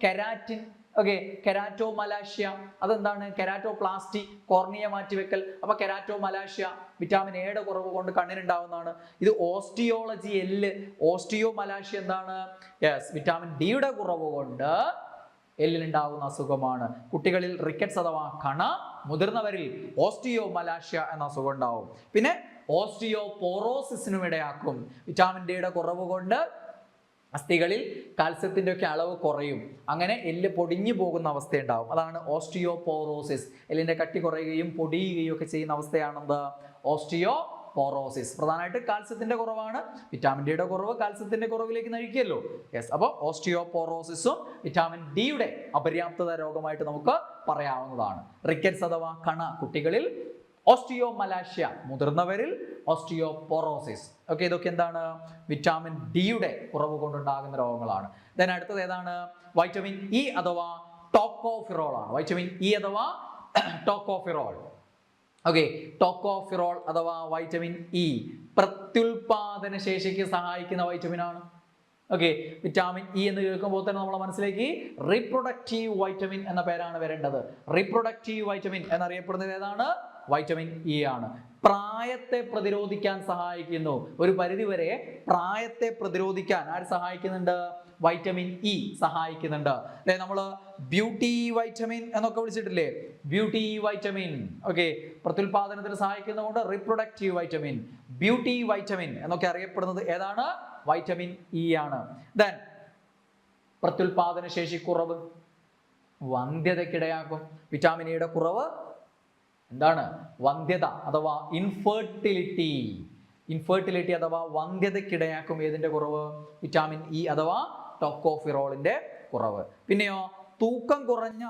കെരാറ്റിൻ. ഓക്കെ, കെരാറ്റോമലാഷ്യ അതെന്താണ്? കെരാറ്റോപ്ലാസ്റ്റി, കോർണിയ മാറ്റിവെക്കൽ. അപ്പൊ കെരാറ്റോമലാഷ്യ വിറ്റാമിൻ എയുടെ കുറവ് കൊണ്ട് കണ്ണിനുണ്ടാവുന്നതാണ്. ഇത് ഓസ്റ്റിയോളജി, എല്ല്. ഓസ്റ്റിയോമലാഷ്യ എന്താണ്? യെസ്, വിറ്റാമിൻ ഡിയുടെ കുറവ് കൊണ്ട് എല്ലിനുണ്ടാകുന്ന അസുഖമാണ്. കുട്ടികളിൽ റിക്കറ്റ്സ് അഥവാ കണ, മുതിർന്നവരിൽ ഓസ്റ്റിയോമലാഷ്യ എന്ന അസുഖം ഉണ്ടാവും. പിന്നെ ഓസ്റ്റിയോപോറോസിസിനും ഇടയാക്കും. വിറ്റാമിൻ ഡിയുടെ കുറവ് കൊണ്ട് അസ്ഥികളിൽ കാൽസ്യത്തിന്റെ ഒക്കെ അളവ് കുറയും. അങ്ങനെ എല്ല് പൊടിഞ്ഞു പോകുന്ന അവസ്ഥയുണ്ടാവും. അതാണ് ഓസ്റ്റിയോപോറോസിസ്. എല്ലിന്റെ കട്ടി കുറയുകയും പൊടിയുകയും ഒക്കെ ചെയ്യുന്ന അവസ്ഥയാണെന്ത്? ഓസ്റ്റിയോപോറോസിസ്. പ്രധാനമായിട്ട് കാൽസ്യത്തിന്റെ കുറവാണ്. വിറ്റാമിൻ ഡിയുടെ കുറവ് കാൽസ്യത്തിന്റെ കുറവിലേക്ക് നയിക്കുമല്ലോ. യെസ്, അപ്പോൾ ഓസ്റ്റിയോപോറോസിസും വിറ്റാമിൻ ഡിയുടെ അപര്യാപ്തത രോഗമായിട്ട് നമുക്ക് പറയാവുന്നതാണ്. റിക്കറ്റ്സ് അഥവാ കണ കുട്ടികളിൽ, ഓസ്റ്റിയോമലാഷ്യ മുതിർന്നവരിൽ, ഓസ്റ്റിയോപോറോസിസ്. ഓക്കെ, ഇതൊക്കെ എന്താണ്? വിറ്റാമിൻ ഡിയുടെ കുറവ് കൊണ്ടുണ്ടാകുന്ന രോഗങ്ങളാണ്. ദെൻ അടുത്തത് ഏതാണ്? വൈറ്റമിൻ ഇ അഥവാ ടോക്കോഫിറോൾ ആണ്. വൈറ്റമിൻ ഇ അഥവാ ടോക്കോഫിറോൾ. ഓക്കെ, ടോക്കോഫിറോൾ അഥവാ വൈറ്റമിൻ ഇ പ്രത്യുൽപാദന ശേഷിക്ക് സഹായിക്കുന്ന വൈറ്റമിൻ ആണ്. ഓക്കെ, വിറ്റാമിൻ ഇ എന്ന് കേൾക്കുമ്പോൾ തന്നെ നമ്മളെ മനസ്സിലേക്ക് റീപ്രൊഡക്റ്റീവ് വൈറ്റമിൻ എന്ന പേരാണ് വരേണ്ടത്. റീപ്രൊഡക്റ്റീവ് വൈറ്റമിൻ എന്നറിയപ്പെടുന്നത് ഏതാണ്? വൈറ്റമിൻ ഇ ആണ്. പ്രായത്തെ പ്രതിരോധിക്കാൻ സഹായിക്കുന്നു. ഒരു പരിധിവരെ പ്രായത്തെ പ്രതിരോധിക്കാൻ ആര് സഹായിക്കുന്നുണ്ട്? വൈറ്റമിൻ ഇ സഹായിക്കുന്നുണ്ട് അല്ലെ. നമ്മൾ ബ്യൂട്ടി വൈറ്റമിൻ എന്നൊക്കെ വിളിച്ചിട്ടില്ലേ? Beauty vitamin. ഓക്കെ, പ്രത്യുൽപാദനത്തിന് സഹായിക്കുന്നതുകൊണ്ട് റീപ്രൊഡക്റ്റീവ് വൈറ്റമിൻ, ബ്യൂട്ടി വൈറ്റമിൻ എന്നൊക്കെ അറിയപ്പെടുന്നത് ഏതാണ്? വൈറ്റമിൻ ഇ ആണ്. ദെൻ പ്രത്യുൽപാദന ശേഷി കുറവ് വന്ധ്യതയ്ക്കിടയാക്കും. വിറ്റാമിൻ ഇയുടെ കുറവ് എന്താണ്? വന്ധ്യത അഥവാ ഇൻഫെർട്ടിലിറ്റി. ഇൻഫെർട്ടിലിറ്റി അഥവാ വന്ധ്യതയ്ക്കിടയാക്കും. ഏതിന്റെ കുറവ്? വിറ്റാമിൻ ഇ അഥവാ ടോക്കോഫിറോളിന്റെ കുറവ്. പിന്നെയോ തൂക്കം കുറഞ്ഞ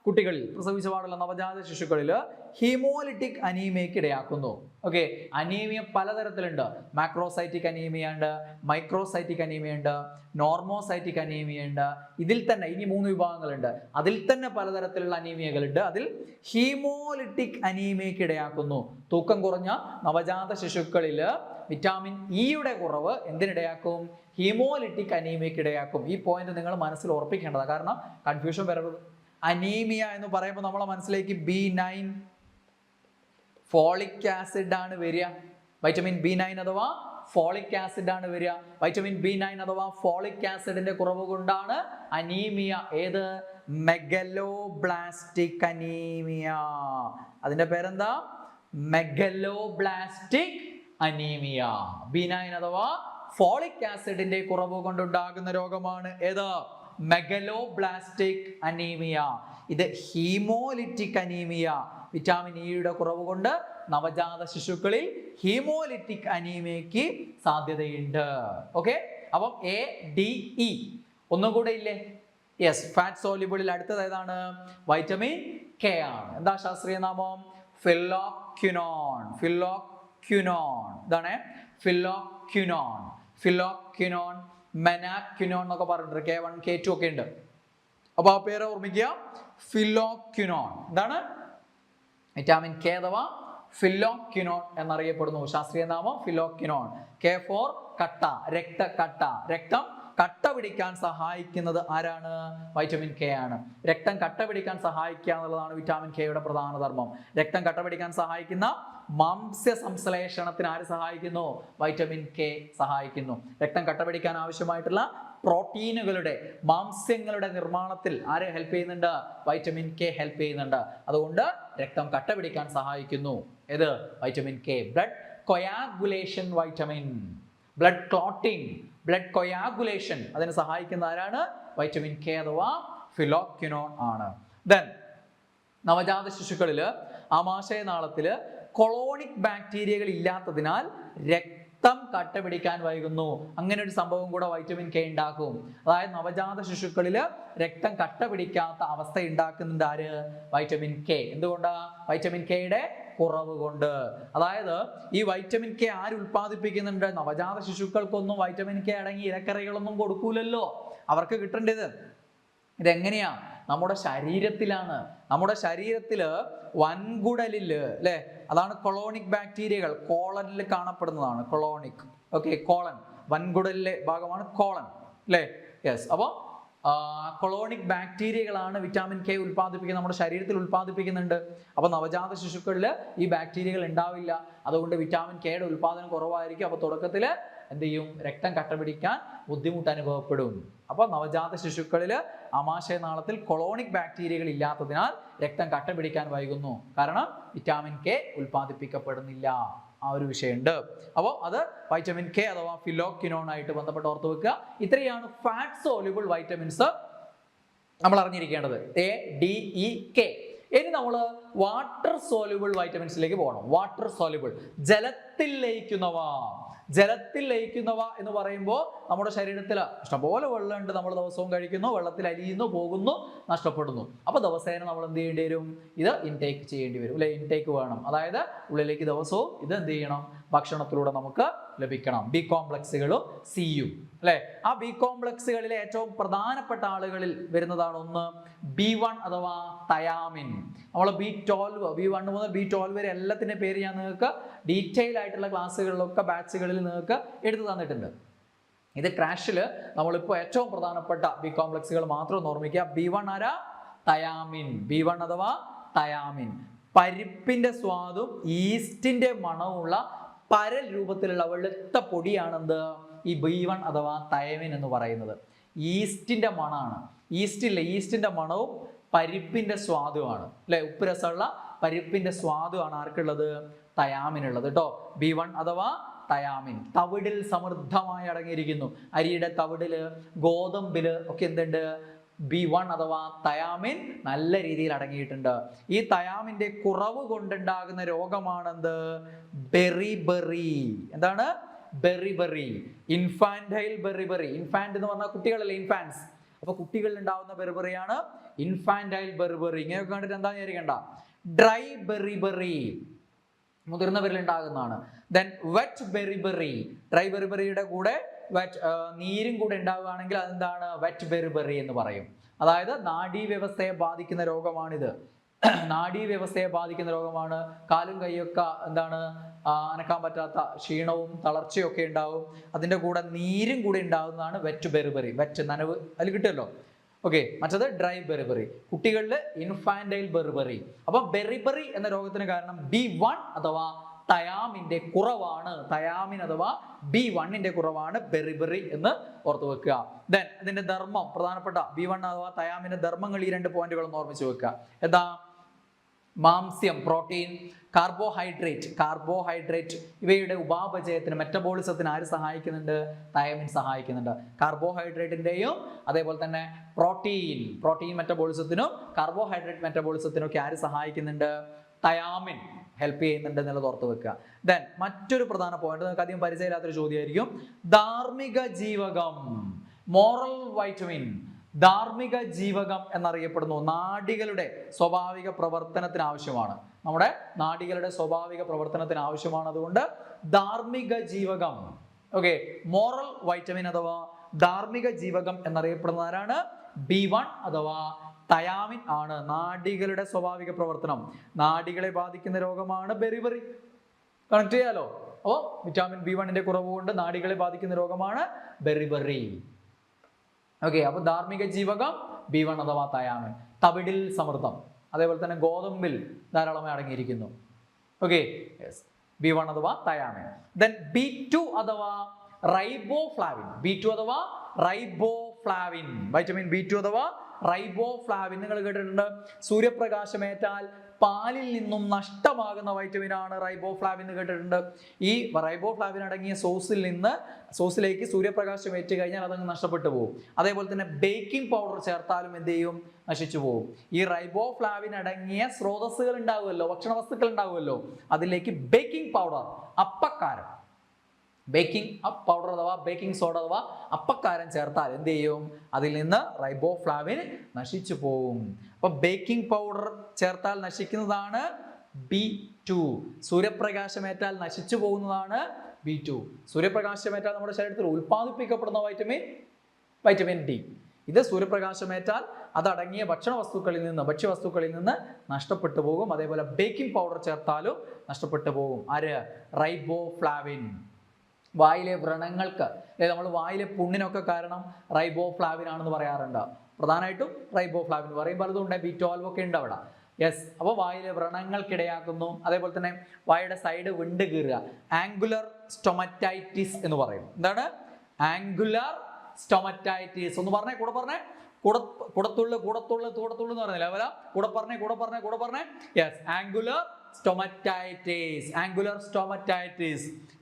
കുട്ടികളിൽ, പ്രസവിച്ച പാടുള്ള നവജാത ശിശുക്കളിൽ ഹീമോലിറ്റിക് അനീമിയയ്ക്ക് ഇടയാക്കുന്നു. ഓക്കെ, അനീമിയ പലതരത്തിലുണ്ട്. മാക്രോസൈറ്റിക് അനീമിയ ഉണ്ട്, മൈക്രോസൈറ്റിക് അനീമിയ ഉണ്ട്, നോർമോസൈറ്റിക് അനീമിയ ഉണ്ട്. ഇതിൽ തന്നെ ഇനി 3 വിഭാഗങ്ങളുണ്ട്. അതിൽ തന്നെ പലതരത്തിലുള്ള അനീമിയകളുണ്ട്. അതിൽ ഹീമോലിറ്റിക് അനീമിയയ്ക്ക് ഇടയാക്കുന്നു. തൂക്കം കുറഞ്ഞ നവജാത ശിശുക്കളിൽ വിറ്റാമിൻ ഇയുടെ കുറവ് എന്തിനിടയാക്കും? ഹീമോലിറ്റിക് അനീമിയയ്ക്ക് ഇടയാക്കും. ഈ പോയിന്റ് നിങ്ങൾ മനസ്സിൽ ഉറപ്പിക്കേണ്ടതാണ്. കാരണം കൺഫ്യൂഷൻ വരരുത്. അനീമിയ എന്ന് പറയുമ്പോൾ നമ്മളെ മനസ്സിലേക്ക് B9 ഫോളിക് ആസിഡ് ആണ് വരിക. വൈറ്റമിൻ B9 അഥവാ ഫോളിക് ആസിഡ് ആണ് വരിക. വൈറ്റമിൻ B9 അഥവാ ഫോളിക് ആസിഡിന്റെ കുറവ് കൊണ്ടാണ് അനീമിയ. ഏത്? Megaloblastic anaemia. അതിന്റെ പേരെന്താ? Megaloblastic anaemia. B9 അഥവാ ഫോളിക് ആസിഡിന്റെ കുറവ് കൊണ്ടുണ്ടാകുന്ന രോഗമാണ് ഏത്? Megaloblastic anaemia. ഇത് ഹീമോലിറ്റിക് അനീമിയ. വിറ്റാമിൻ ഇയുടെ കുറവ് കൊണ്ട് നവജാത ശിശുക്കളിൽ ഹീമോലിറ്റിക് അനീമിയയ്ക്ക് സാധ്യതയുണ്ട്. ഓക്കെ, അപ്പം ADE ഒന്നും കൂടെ ഇല്ലേ? യെസ്, ഫാറ്റ് സോല്യൂബിളിൽ അടുത്തത് ഏതാണ്? വൈറ്റമിൻ കെ ആണ്. എന്താ ശാസ്ത്രീയ നാമം? ഫിലോക്വിനോൺ. ഫിലോക്വിനോൺ. ഇതാണ് ഫിലോക്വിനോൺ. ഫിലോക്വിനോൺ, മെനാക്വിനോൺ എന്നൊക്കെ പറഞ്ഞിട്ട് K1 K2 ഒക്കെ ഉണ്ട്. അപ്പൊ ആ പേര് ഓർമ്മിക്കുക, ഫിലോക്വിനോൺ. എന്താണ്? വിറ്റാമിൻ കെ അഥവാ ഫിലോക്വിനോൺ എന്നറിയപ്പെടുന്നു. ശാസ്ത്രീയ നാമം ഫിലോക്വിനോൺ. K for കട്ട, രക്തക്കട്ട. രക്തം കട്ട പിടിക്കാൻ സഹായിക്കുന്നത് ആരാണ്? വൈറ്റമിൻ കെ ആണ്. രക്തം കട്ട പിടിക്കാൻ സഹായിക്കുക എന്നുള്ളതാണ് വിറ്റാമിൻ കെയുടെ പ്രധാന ധർമ്മം. രക്തം കട്ട പിടിക്കാൻ സഹായിക്കുന്ന മാംസ്യ സംശ്ലേഷണത്തിന് ആര് സഹായിക്കുന്നു? വൈറ്റമിൻ കെ സഹായിക്കുന്നു. രക്തം കട്ട പിടിക്കാൻ ആവശ്യമായിട്ടുള്ള പ്രോട്ടീനുകളുടെ, മാംസ്യങ്ങളുടെ നിർമ്മാണത്തിൽ ആര് ഹെൽപ്പ് ചെയ്യുന്നുണ്ട്? വൈറ്റമിൻ കെ ഹെൽപ്പ് ചെയ്യുന്നുണ്ട്. അതുകൊണ്ട് രക്തം കട്ട പിടിക്കാൻ സഹായിക്കുന്നു. ഏത്? Vitamin K. Blood coagulation vitamin. Blood clotting, blood coagulation അതിന് സഹായിക്കുന്ന ആരാണ്? വൈറ്റമിൻ കെ അഥവാ ഫിലോക്വിനോൺ ആണ്. ദെൻ നവജാത ശിശുക്കളിൽ ആമാശയനാളത്തില് കൊളോണിക് ബാക്ടീരിയകൾ ഇല്ലാത്തതിനാൽ രക്തം കട്ട പിടിക്കാൻ വൈകുന്നു. അങ്ങനെ ഒരു സംഭവം കൂടെ വൈറ്റമിൻ കെ ഉണ്ടാക്കും. അതായത് നവജാത ശിശുക്കളിൽ രക്തം കട്ട പിടിക്കാത്ത അവസ്ഥ ഉണ്ടാക്കുന്നുണ്ട് ആര്? Vitamin K. എന്തുകൊണ്ടാ? വൈറ്റമിൻ കെയുടെ കുറവ് കൊണ്ട്. അതായത് ഈ വൈറ്റമിൻ കെ ആര് ഉൽപ്പാദിപ്പിക്കുന്നുണ്ട്? നവജാത ശിശുക്കൾക്കൊന്നും വൈറ്റമിൻ കെ അടങ്ങിയ ഇലക്കറികളൊന്നും കൊടുക്കൂലല്ലോ. അവർക്ക് കിട്ടേണ്ടത് ഇതെങ്ങനെയാ? നമ്മുടെ ശരീരത്തിലാണ്. നമ്മുടെ ശരീരത്തില് വൻകുടലില് അല്ലെ, അതാണ് കൊളോണിക് ബാക്ടീരിയകൾ. കോളനിൽ കാണപ്പെടുന്നതാണ് കൊളോണിക്. ഓക്കെ, കോളൻ വൻകുടലിലെ ഭാഗമാണ് കോളൻ അല്ലെ. യെസ്, അപ്പോൾ കൊളോണിക് ബാക്ടീരിയകളാണ് വിറ്റാമിൻ കെ ഉൽപ്പാദിപ്പിക്കുന്നത്, നമ്മുടെ ശരീരത്തിൽ ഉൽപ്പാദിപ്പിക്കുന്നുണ്ട്. അപ്പോൾ നവജാത ശിശുക്കളിൽ ഈ ബാക്ടീരിയകൾ ഉണ്ടാവില്ല. അതുകൊണ്ട് വിറ്റാമിൻ കെയുടെ ഉൽപ്പാദനം കുറവായിരിക്കും. അപ്പോൾ തുടക്കത്തിൽ എന്ത് ചെയ്യും? രക്തം കട്ട പിടിക്കാൻ ബുദ്ധിമുട്ട് അനുഭവപ്പെടും. അപ്പോൾ നവജാത ശിശുക്കളിൽ ആമാശയനാളത്തിൽ കൊളോണിക് ബാക്ടീരിയകൾ ഇല്ലാത്തതിനാൽ രക്തം കട്ട പിടിക്കാൻ വൈകുന്നു. കാരണം വിറ്റാമിൻ കെ ഉൽപ്പാദിപ്പിക്കപ്പെടുന്നില്ല. ആ ഒരു വിഷയമുണ്ട്. അപ്പോൾ അത് വൈറ്റമിൻ കെ അഥവാ ഫിലോക്വിനോൺ ആയിട്ട് ബന്ധപ്പെട്ട് ഓർത്ത് വെക്കുക. ഇത്രയാണ് ഫാറ്റ് സോല്യൂബിൾ വൈറ്റമിൻസ് നമ്മൾ അറിഞ്ഞിരിക്കേണ്ടത്. ADEK. ഇനി നമ്മൾ വാട്ടർ സോല്യൂബിൾ വൈറ്റമിൻസിലേക്ക് പോകണം. വാട്ടർ സോല്യൂബിൾ, ജലത്തിൽ ലയിക്കുന്നവ. ജലത്തിൽ ലയിക്കുന്നവ എന്ന് പറയുമ്പോൾ നമ്മുടെ ശരീരത്തിൽ ഇഷ്ടംപോലെ വെള്ളമുണ്ട്. നമ്മൾ ദിവസവും കഴിക്കുന്നു, വെള്ളത്തിൽ അലിയുന്നു, പോകുന്നു, നഷ്ടപ്പെടുന്നു. അപ്പോൾ ദിവസേന നമ്മൾ എന്ത് ചെയ്യേണ്ടി വരും? ഇത് ഇൻടേക്ക് ചെയ്യേണ്ടി വരും അല്ലെ. ഇൻടേക്ക് വേണം. അതായത് ഉള്ളിലേക്ക് ദിവസവും ഇത് എന്ത് ചെയ്യണം? ഭക്ഷണത്തിലൂടെ നമുക്ക് ലഭിക്കണം. ബി കോംപ്ലക്സുകളും സിയും അല്ലെ. ആ ബി കോംപ്ലക്സുകളിലെ ഏറ്റവും പ്രധാനപ്പെട്ട ആളുകളിൽ വരുന്നതാണ് ഒന്ന് B1 അഥവാ തയാമിൻ. നമ്മൾ B12, B1 മുതൽ B12 വരെ എല്ലാത്തിൻ്റെ പേര് ഞാൻ നിങ്ങൾക്ക് ഡീറ്റെയിൽ ആയിട്ടുള്ള ക്ലാസ്സുകളിലൊക്കെ ബാച്ചുകളിൽ നിങ്ങൾക്ക് എടുത്തു തന്നിട്ടുണ്ട്. ഇത് ക്രാഷിൽ നമ്മളിപ്പോൾ ഏറ്റവും പ്രധാനപ്പെട്ട ബി കോംപ്ലക്സുകൾ മാത്രം ഓർമ്മിക്കുക. B1 ആരാ? തയാമിൻ. B1 അഥവാ തയാമിൻ. പരിപ്പിന്റെ സ്വാദും ഈസ്റ്റിന്റെ മണവുമുള്ള പരൽ രൂപത്തിലുള്ള വെളുത്ത പൊടിയാണെന്ത്? ഈ B1 അഥവാ തയാമിൻ എന്ന് പറയുന്നത്. ഈസ്റ്റിന്റെ മണമാണ്. ഈസ്റ്റില്ല, ഈസ്റ്റിന്റെ മണവും പരിപ്പിന്റെ സ്വാദുമാണ് അല്ലെ. ഉപ്പ് രസമുള്ള പരിപ്പിന്റെ സ്വാദുമാണ് ആർക്കുള്ളത്? തയാമിനുള്ളത് കേട്ടോ. B1 അഥവാ തയാമിൻ തവിടിൽ സമൃദ്ധമായി അടങ്ങിയിരിക്കുന്നു. അരിയുടെ തവിടില്, ഗോതമ്പില് ഒക്കെ എന്തുണ്ട്? B1 അഥവാ തയാമിൻ നല്ല രീതിയിൽ അടങ്ങിയിട്ടുണ്ട്. ഈ തയാമിന്റെ കുറവ് കൊണ്ടുണ്ടാകുന്ന രോഗമാണെന്ത്? ബെറിബെറി. എന്താണ്? ബെറിബെറി. ഇൻഫാന്റൈൽ ബെറിബെറി. ഇൻഫാന്റ് എന്ന് പറഞ്ഞാൽ കുട്ടികളല്ലേ, ഇൻഫാൻസ്. അപ്പൊ കുട്ടികളിൽ ഉണ്ടാവുന്ന ബെറിബറിയാണ് ഇൻഫാന്റൈൽ ബെറിബറി. ഇങ്ങനെയൊക്കെ കണ്ടിട്ട് എന്താണെന്ന് വിചാരിക്കണ്ട. ഡ്രൈ ബെറിബറി മുതിർന്നവരിൽ ഉണ്ടാകുന്നതാണ്. ദെൻ വെറ്റ് ബെറിബറി, ഡ്രൈ ബെറിബറിയുടെ കൂടെ നീരും കൂടെ ഉണ്ടാവുകയാണെങ്കിൽ അതെന്താണ്? വെറ്റ് ബെറിബറി എന്ന് പറയും. അതായത് നാഡീവ്യവസ്ഥയെ ബാധിക്കുന്ന രോഗമാണിത്. നാഡീവ്യവസ്ഥയെ ബാധിക്കുന്ന രോഗമാണ്. കാലും കൈയൊക്കെ എന്താണ്, അനക്കാൻ പറ്റാത്ത ക്ഷീണവും തളർച്ചയൊക്കെ ഉണ്ടാവും. അതിൻ്റെ കൂടെ നീരും കൂടി ഉണ്ടാകുന്നതാണ് വെറ്റ് ബെറിബറി. വെറ്റ് നനവ് അതിൽ കിട്ടുമല്ലോ. ഓക്കെ, മറ്റത് ഡ്രൈ ബെറിബറി. കുട്ടികളിൽ ഇൻഫാന്റൈൽ ബെറിബറി. അപ്പൊ ബെറിബറി എന്ന രോഗത്തിന് കാരണം B1 അഥവാ തയാമിന്റെ കുറവാണ്. തയാമിൻ അഥവാ B1ന്റെ കുറവാണ് ബെറിബറി എന്ന് ഓർത്തു വെക്കുക. ദെൻ ഇതിന്റെ ധർമ്മം, പ്രധാനപ്പെട്ട B1 അഥവാ തയാമിന്റെ ധർമ്മങ്ങൾ ഈ 2 പോയിന്റുകളൊന്ന് ഓർമ്മിച്ച് വെക്കുക. എന്താ? മാംസ്യം, പ്രോട്ടീൻ, കാർബോഹൈഡ്രേറ്റ് ഇവയുടെ ഉപാപചയത്തിന്, മെറ്റബോളിസത്തിന് ആര് സഹായിക്കുന്നുണ്ട്? തയാമിൻ സഹായിക്കുന്നുണ്ട്. കാർബോഹൈഡ്രേറ്റിന്റെയും അതേപോലെ തന്നെ പ്രോട്ടീൻ മെറ്റബോളിസത്തിനും കാർബോഹൈഡ്രേറ്റ് മെറ്റബോളിസത്തിനും ഒക്കെ ആര് സഹായിക്കുന്നുണ്ട്? തയാമിൻ ഹെൽപ്പ് ചെയ്യുന്നുണ്ട് എന്നുള്ളത് ഓർത്ത് വെക്കുക. ദെൻ മറ്റൊരു പ്രധാന പോയിന്റ്, നിങ്ങൾക്ക് അധികം പരിചയമില്ലാത്തൊരു ചോദ്യമായിരിക്കും. ധാർമ്മിക ജീവകം, മോറൽ വൈറ്റമിൻ. ധാർമ്മിക ജീവകം എന്നറിയപ്പെടുന്നു. നാഡികളുടെ സ്വാഭാവിക പ്രവർത്തനത്തിന് ആവശ്യമാണ്. നമ്മുടെ നാഡികളുടെ സ്വാഭാവിക പ്രവർത്തനത്തിന് ആവശ്യമാണ്. അതുകൊണ്ട് ധാർമ്മിക ജീവകം, ഓക്കെ, മോറൽ വൈറ്റമിൻ അഥവാ ധാർമ്മിക ജീവകം എന്നറിയപ്പെടുന്ന ആരാണ്? B1 അഥവാ തയാമിൻ ആണ്. നാഡികളുടെ സ്വാഭാവിക പ്രവർത്തനം, നാഡികളെ ബാധിക്കുന്ന രോഗമാണ് ബെറിബറി. കണക്ട് ചെയ്യാലോ. അപ്പോൾ വിറ്റാമിൻ B1ന്റെ കുറവ് കൊണ്ട് നാഡികളെ ബാധിക്കുന്ന രോഗമാണ് ബെറിബറി. ഓക്കെ, അപ്പൊ ധാർമ്മിക ജീവകം B1 അഥവാ തയാമിൻ. തവിടിൽ സമൃദ്ധം, അതേപോലെ തന്നെ ഗോതമ്പിൽ ധാരാളമായി അടങ്ങിയിരിക്കുന്നു. ഓക്കെ, B1 അഥവാ തയാമിൻ. ദെൻ B2 അഥവാ റൈബോഫ്ലാവിൻ. B2 അഥവാ റൈബോഫ്ലാവിൻ, വൈറ്റമിൻ B2 അഥവാ റൈബോഫ്ലാവിൻ. നിങ്ങൾ കേട്ടിട്ടുണ്ട്, സൂര്യപ്രകാശമേറ്റാൽ പാലിൽ നിന്നും നഷ്ടമാകുന്ന വൈറ്റമിൻ ആണ് റൈബോഫ്ലാവിൻ എന്ന് കേട്ടിട്ടുണ്ട്. ഈ റൈബോഫ്ലാവിൻ അടങ്ങിയ സോസിലേക്ക് സൂര്യപ്രകാശം ഏറ്റ് കഴിഞ്ഞാൽ അതങ്ങ് നഷ്ടപ്പെട്ടു പോകും. അതേപോലെ തന്നെ ബേക്കിംഗ് പൗഡർ ചേർത്താലും എന്ത് ചെയ്യും? നശിച്ചു പോകും. ഈ റൈബോഫ്ലാവിൻ അടങ്ങിയ സ്രോതസ്സുകൾ ഉണ്ടാവുമല്ലോ, ഭക്ഷണ വസ്തുക്കൾ ഉണ്ടാവുമല്ലോ, അതിലേക്ക് ബേക്കിംഗ് പൗഡർ, അപ്പക്കാരം, ബേക്കിംഗ് പൗഡർ അഥവാ ബേക്കിംഗ് സോഡ അഥവാ അപ്പക്കാരം ചേർത്താൽ എന്ത് ചെയ്യും? അതിൽ നിന്ന് റൈബോഫ്ലാവിൻ നശിച്ചു പോകും. അപ്പൊ ബേക്കിംഗ് പൗഡർ ചേർത്താൽ നശിക്കുന്നതാണ് B2. സൂര്യപ്രകാശമേറ്റാൽ നശിച്ചു പോകുന്നതാണ് B2. സൂര്യപ്രകാശമേറ്റാൽ നമ്മുടെ ശരീരത്തിൽ ഉൽപ്പാദിപ്പിക്കപ്പെടുന്ന വൈറ്റമിൻ D. ഇത് സൂര്യപ്രകാശമേറ്റാൽ അതടങ്ങിയ ഭക്ഷ്യവസ്തുക്കളിൽ നിന്ന് നഷ്ടപ്പെട്ടു പോകും. അതേപോലെ ബേക്കിംഗ് പൗഡർ ചേർത്താലും നഷ്ടപ്പെട്ടു പോകും. ആര്? റൈബോഫ്ലാവിൻ. വായിലെ വ്രണങ്ങൾക്ക്, അതായത് നമ്മൾ വായിലെ പുണ്ണിനൊക്കെ കാരണം റൈബോഫ്ലാവിൻ ആണെന്ന് പറയാറുണ്ട്. പ്രധാനമായിട്ടും റൈബോഫ്ലാവിൻ പറയും, പലതും ഉണ്ട്, B12 ഒക്കെ ഉണ്ട് അവിടെ. യെസ്, അപ്പോൾ വായിലെ വ്രണങ്ങൾക്കിടയാക്കുന്നു. അതേപോലെ തന്നെ വായുടെ സൈഡ് വിണ്ട് കീറുക, ആംഗുലർ സ്റ്റൊമറ്റൈറ്റിസ് എന്ന് പറയും. എന്താണ് ആംഗുലർ സ്റ്റൊമറ്റൈറ്റിസ്? ഒന്ന് പറഞ്ഞേ, കൂടെ പറഞ്ഞേ. കൂടത്തുള്ളു എന്ന് പറഞ്ഞില്ല, അവല കൂടെ പറഞ്ഞേ. Yes, angular stomatitis.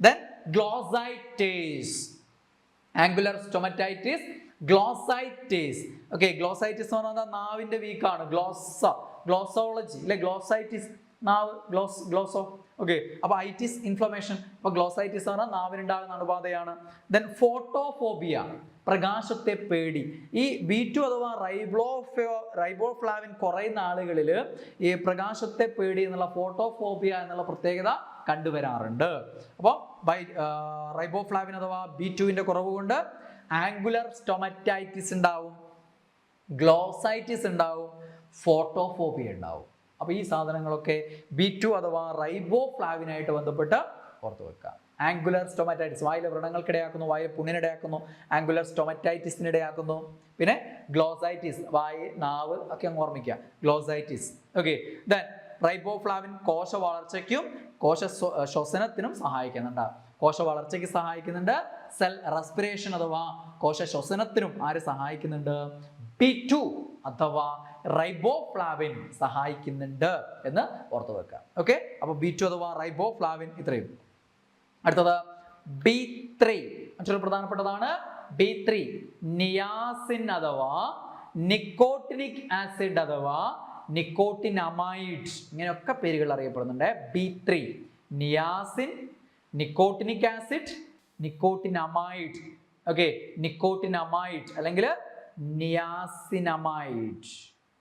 Then glossitis. Angular stomatitis, glossitis. Okay, glossitis എന്ന് പറഞ്ഞാൽ നാവിന്റെ വീക്കാണ്. ഗ്ലോസോളജി അല്ലെ, ഗ്ലോസൈറ്റിസ് നാവ്, ഗ്ലോസോ. ഓക്കെ, അപ്പൊ ഐറ്റിസ് ഇൻഫ്ലമേഷൻ. അപ്പൊ ഗ്ലോസൈറ്റിസ് എന്ന് പറഞ്ഞാൽ നാവിനുണ്ടാകുന്ന അണുബാധയാണ്. ദെൻ ഫോട്ടോഫോബിയ, പ്രകാശത്തെ പേടി. ഈ B2 അഥവാ റൈബോഫ്ലാവിൻ കുറയുന്ന ആളുകളിൽ ഈ പ്രകാശത്തെ പേടി എന്നുള്ള ഫോട്ടോഫോബിയ എന്നുള്ള പ്രത്യേകത കണ്ടുവരാറുണ്ട്. അപ്പോൾ റൈബോഫ്ലാവിൻ അഥവാ B2ന്റെ കുറവ് കൊണ്ട് ആംഗുലർ സ്റ്റൊമറ്റൈറ്റിസ് ഉണ്ടാവും, ഗ്ലോസൈറ്റിസ് ഉണ്ടാവും, ഫോട്ടോഫോബിയ ഉണ്ടാവും. അപ്പോൾ ഈ സാധനങ്ങളൊക്കെ B2 അഥവാ റൈബോഫ്ലാവിനായിട്ട് ബന്ധപ്പെട്ട് ഓർത്തു വെക്കുക. ആംഗുലർ സ്റ്റൊമറ്റൈറ്റിസ് വായിലെ വ്രണങ്ങൾക്കിടയാക്കുന്നു, വായിലെ പുണ്ണിനിടയാക്കുന്നു, ആംഗുലർ സ്റ്റൊമറ്റൈറ്റിസിനിടയാക്കുന്നു. പിന്നെ ഗ്ലോസൈറ്റിസ്, വായ്, നാവ് ഒക്കെ അങ്ങ് ഓർമ്മിക്കുക, ഗ്ലോസൈറ്റിസ്. ഓക്കെ, ദെൻ റൈബോഫ്ലാവിൻ കോശ വളർച്ചയ്ക്കും ശ്വസനത്തിനും സഹായിക്കുന്നുണ്ട്. കോശ വളർച്ചയ്ക്ക് സഹായിക്കുന്നുണ്ട്. സെൽ റെസ്പിറേഷൻ അഥവാ കോശ ശ്വസനത്തിനും ആര് സഹായിക്കുന്നുണ്ട്? B2 അഥവാ റൈബോഫ്ലാവിൻ സഹായിക്കുന്നുണ്ട് എന്ന് ഓർത്തു വെക്കുക. ഓക്കെ, അപ്പൊ B2 അഥവാ റൈബോഫ്ലാവിൻ ഇത്രയും. അടുത്തത് B3, മറ്റൊരു പ്രധാനപ്പെട്ടതാണ് B3, നിയാസിൻ അഥവാ നിക്കോട്ടിനിക് ആസിഡ് അഥവാ നിക്കോട്ടിനമൈഡ്, ഇങ്ങനെയൊക്കെ പേരുകൾ അറിയപ്പെടുന്നുണ്ട്. B3, niacin, nicotinic acid, nicotinamide. Okay, nicotinamide അല്ലെങ്കിൽ നിയാസിനമൈഡ്.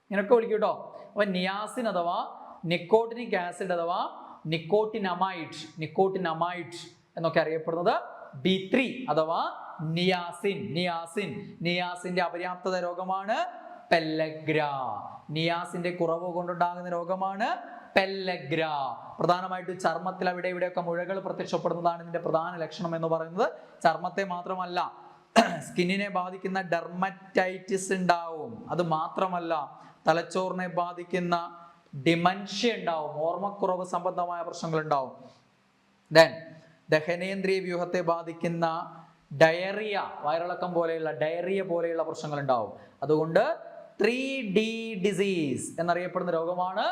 ഇങ്ങനെയൊക്കെ വിളിക്കും കേട്ടോ. അപ്പൊ നിയാസിൻ അഥവാ നിക്കോട്ടിനിക് ആസിഡ് അഥവാ നിക്കോട്ടിനമൈഡ് എന്നൊക്കെ അറിയപ്പെടുന്നത് B3 അഥവാ നിയാസിന്റെ അപര്യാപ്തത രോഗമാണ് പെല്ലഗ്ര. നിയാസിന്റെ കുറവ് കൊണ്ടുണ്ടാകുന്ന രോഗമാണ് പെല്ലഗ്ര. പ്രധാനമായിട്ടും ചർമ്മത്തിൽ അവിടെ ഇവിടെയൊക്കെ മുഴകൾ പ്രത്യക്ഷപ്പെടുന്നതാണ് ഇതിന്റെ പ്രധാന ലക്ഷണം എന്ന് പറയുന്നത്. ചർമ്മത്തെ മാത്രമല്ല, സ്കിന്നിനെ ബാധിക്കുന്ന ഡെർമറ്റൈറ്റിസ് ഉണ്ടാവും. അത് മാത്രമല്ല, തലച്ചോറിനെ ബാധിക്കുന്ന ഡിമൻഷ്യ ഉണ്ടാവും, ഓർമ്മക്കുറവ് സംബന്ധമായ പ്രശ്നങ്ങൾ ഉണ്ടാവും. ദെൻ ദഹനേന്ദ്രിയ വ്യൂഹത്തെ ബാധിക്കുന്ന ഡയറിയ, വയറിളക്കം പോലെയുള്ള ഡയറിയ പോലെയുള്ള പ്രശ്നങ്ങൾ ഉണ്ടാവും. അതുകൊണ്ട് 3D ഡിസീസ് എന്നറിയപ്പെടുന്ന രോഗമാണ്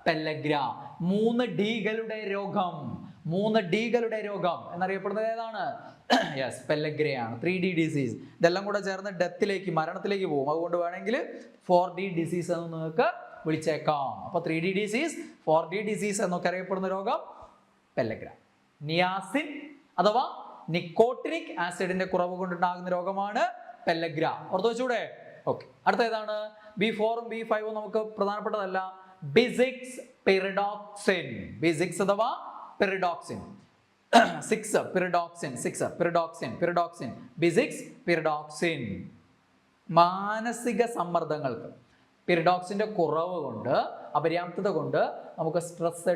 പെല്ലഗ്ര. 3 ഡികളുടെ രോഗം എന്നറിയപ്പെടുന്നത് ഏതാണ്? യെസ്, പെല്ലഗ്രയാണ്. 3D disease. ഇതെല്ലാം കൂടെ ചേർന്ന് മരണത്തിലേക്ക് പോകും. അതുകൊണ്ട് വേണമെങ്കിൽ 4D ഡിസീസ് എന്ന് നിങ്ങൾക്ക് വിളിച്ചേക്കാം. അപ്പൊ 3D ഡിസീസ്, 4D ഡിസീസ് എന്നൊക്കെ അറിയപ്പെടുന്ന രോഗം പെല്ലഗ്ര. നിയാസിൻ അഥവാ നിക്കോട്ടിനിക് ആസിഡിന്റെ കുറവ് കൊണ്ടുണ്ടാകുന്ന രോഗമാണ് പെല്ലഗ്ര. ഓർത്തു വെച്ചൂടെ? ഓക്കെ. അടുത്ത ഏതാണ്? B4ഉം B5ഉം നമുക്ക് പ്രധാനപ്പെട്ടതല്ല. B6 pyridoxine. B6 അഥവാ pyridoxine. 6 pyridoxine. B6 pyridoxine. മാനസിക സമ്മർദ്ദങ്ങൾക്ക് പിരിഡോക്സിന്റെ കുറവ് കൊണ്ട്, അപര്യാപ്തത കൊണ്ട് നമുക്ക് സ്ട്രെസ്,